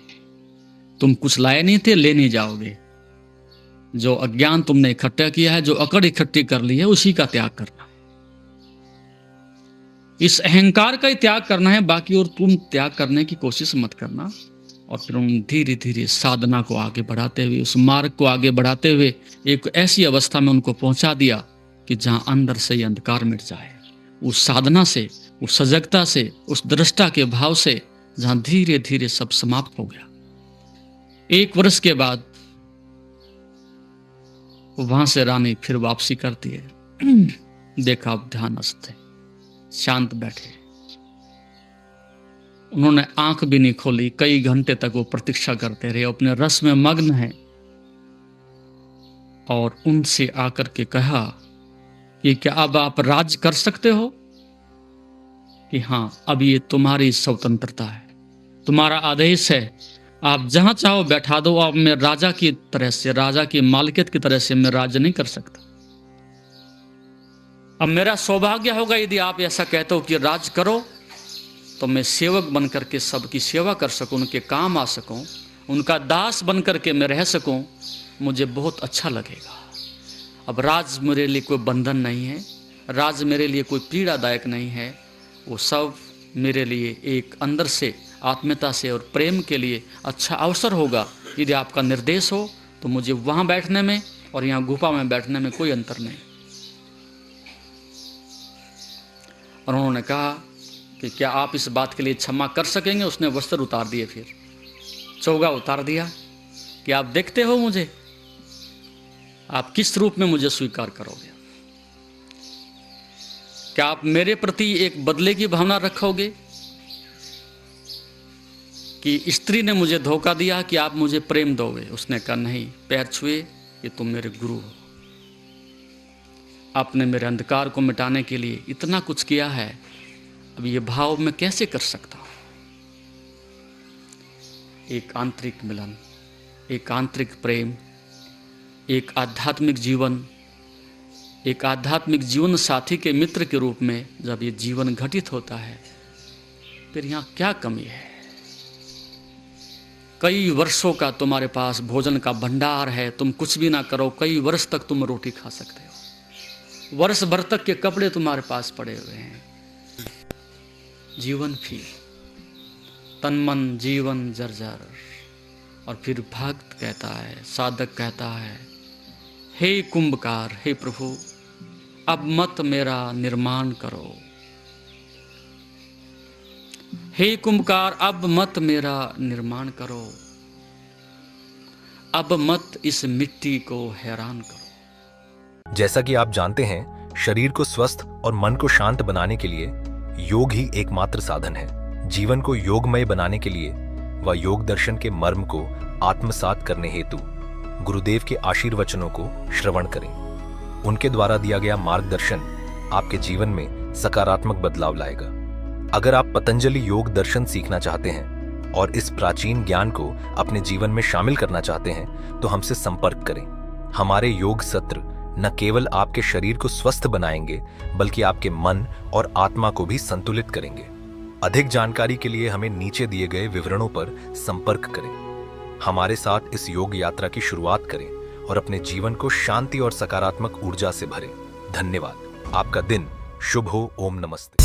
तुम कुछ लाए नहीं थे, ले नहीं जाओगे। जो अज्ञान तुमने इकट्ठा किया है, जो अकड़ इकट्ठी कर ली है, उसी का त्याग करना है। इस अहंकार का ही त्याग करना है, बाकी और तुम त्याग करने की कोशिश मत करना। और फिर उन धीरे धीरे साधना को आगे बढ़ाते हुए, उस मार्ग को आगे बढ़ाते हुए एक ऐसी अवस्था में उनको पहुंचा दिया कि जहां अंदर से ही अंधकार मिट जाए। उस साधना से, उस सजगता से, उस दृष्टा के भाव से, जहां धीरे धीरे सब समाप्त हो गया। 1 वर्ष के बाद वहां से रानी फिर वापसी करती है। देखा अब ध्यानस्थ है, शांत बैठे, उन्होंने आंख भी नहीं खोली। कई घंटे तक वो प्रतीक्षा करते रहे, अपने रस में मग्न हैं। और उनसे आकर के कहा कि क्या अब आप राज कर सकते हो? कि हां, अब ये तुम्हारी स्वतंत्रता है, तुम्हारा आदेश है, आप जहां चाहो बैठा दो। अब मैं राजा की तरह से, राजा की मालिकियत की तरह से मैं राज नहीं कर सकता। अब मेरा सौभाग्य होगा यदि आप ऐसा कहते हो कि राज करो, तो मैं सेवक बन करके सबकी सेवा कर सकूं, उनके काम आ सकूं, उनका दास बन करके मैं रह सकूं, मुझे बहुत अच्छा लगेगा। अब राज मेरे लिए कोई बंधन नहीं है, राज मेरे लिए कोई पीड़ादायक नहीं है। वो सब मेरे लिए एक अंदर से आत्मीयता से और प्रेम के लिए अच्छा अवसर होगा। यदि आपका निर्देश हो तो मुझे वहाँ बैठने में और यहाँ गुफा में बैठने में कोई अंतर नहीं। और उन्होंने कहा कि क्या आप इस बात के लिए क्षमा कर सकेंगे? उसने वस्त्र उतार दिए, फिर चोगा उतार दिया कि आप देखते हो मुझे, आप किस रूप में मुझे स्वीकार करोगे? क्या आप मेरे प्रति एक बदले की भावना रखोगे कि स्त्री ने मुझे धोखा दिया कि आप मुझे प्रेम दोगे? उसने कहा नहीं, पैर छुए कि तुम मेरे गुरु हो, आपने मेरे अंधकार को मिटाने के लिए इतना कुछ किया है, अब ये भाव मैं कैसे कर सकता हूं? एक आंतरिक मिलन, एक आंतरिक प्रेम, एक आध्यात्मिक जीवन, एक आध्यात्मिक जीवन साथी के मित्र के रूप में जब ये जीवन घटित होता है, फिर यहाँ क्या कमी है? कई वर्षों का तुम्हारे पास भोजन का भंडार है, तुम कुछ भी ना करो, कई वर्ष तक तुम रोटी खा सकते हो, वर्ष भर तक के कपड़े तुम्हारे पास पड़े हुए हैं। जीवन फिर तन मन जीवन जर्जर, और फिर भक्त कहता है, साधक कहता है, हे कुंभकार, हे प्रभु अब मत मेरा निर्माण करो, हे कुंभकार अब मत मेरा निर्माण करो, अब मत इस मिट्टी को हैरान करो। जैसा कि आप जानते हैं, शरीर को स्वस्थ और मन को शांत बनाने के लिए योग ही एकमात्र साधन है। जीवन को योगमय बनाने के लिए व योग दर्शन के मर्म को आत्मसात करने हेतु गुरुदेव के आशीर्वचनों को श्रवण करें। उनके द्वारा दिया गया मार्गदर्शन आपके जीवन में सकारात्मक बदलाव लाएगा। अगर आप पतंजलि योग दर्शन सीखना चाहते हैं और इस प्राचीन ज्ञान को अपने जीवन में शामिल करना चाहते हैं तो हमसे संपर्क करें। हमारे योग सत्र न केवल आपके शरीर को स्वस्थ बनाएंगे बल्कि आपके मन और आत्मा को भी संतुलित करेंगे। अधिक जानकारी के लिए हमें नीचे दिए गए विवरणों पर संपर्क करें। हमारे साथ इस योग यात्रा की शुरुआत करें और अपने जीवन को शांति और सकारात्मक ऊर्जा से भरें। धन्यवाद। आपका दिन शुभ हो। ओम नमस्ते।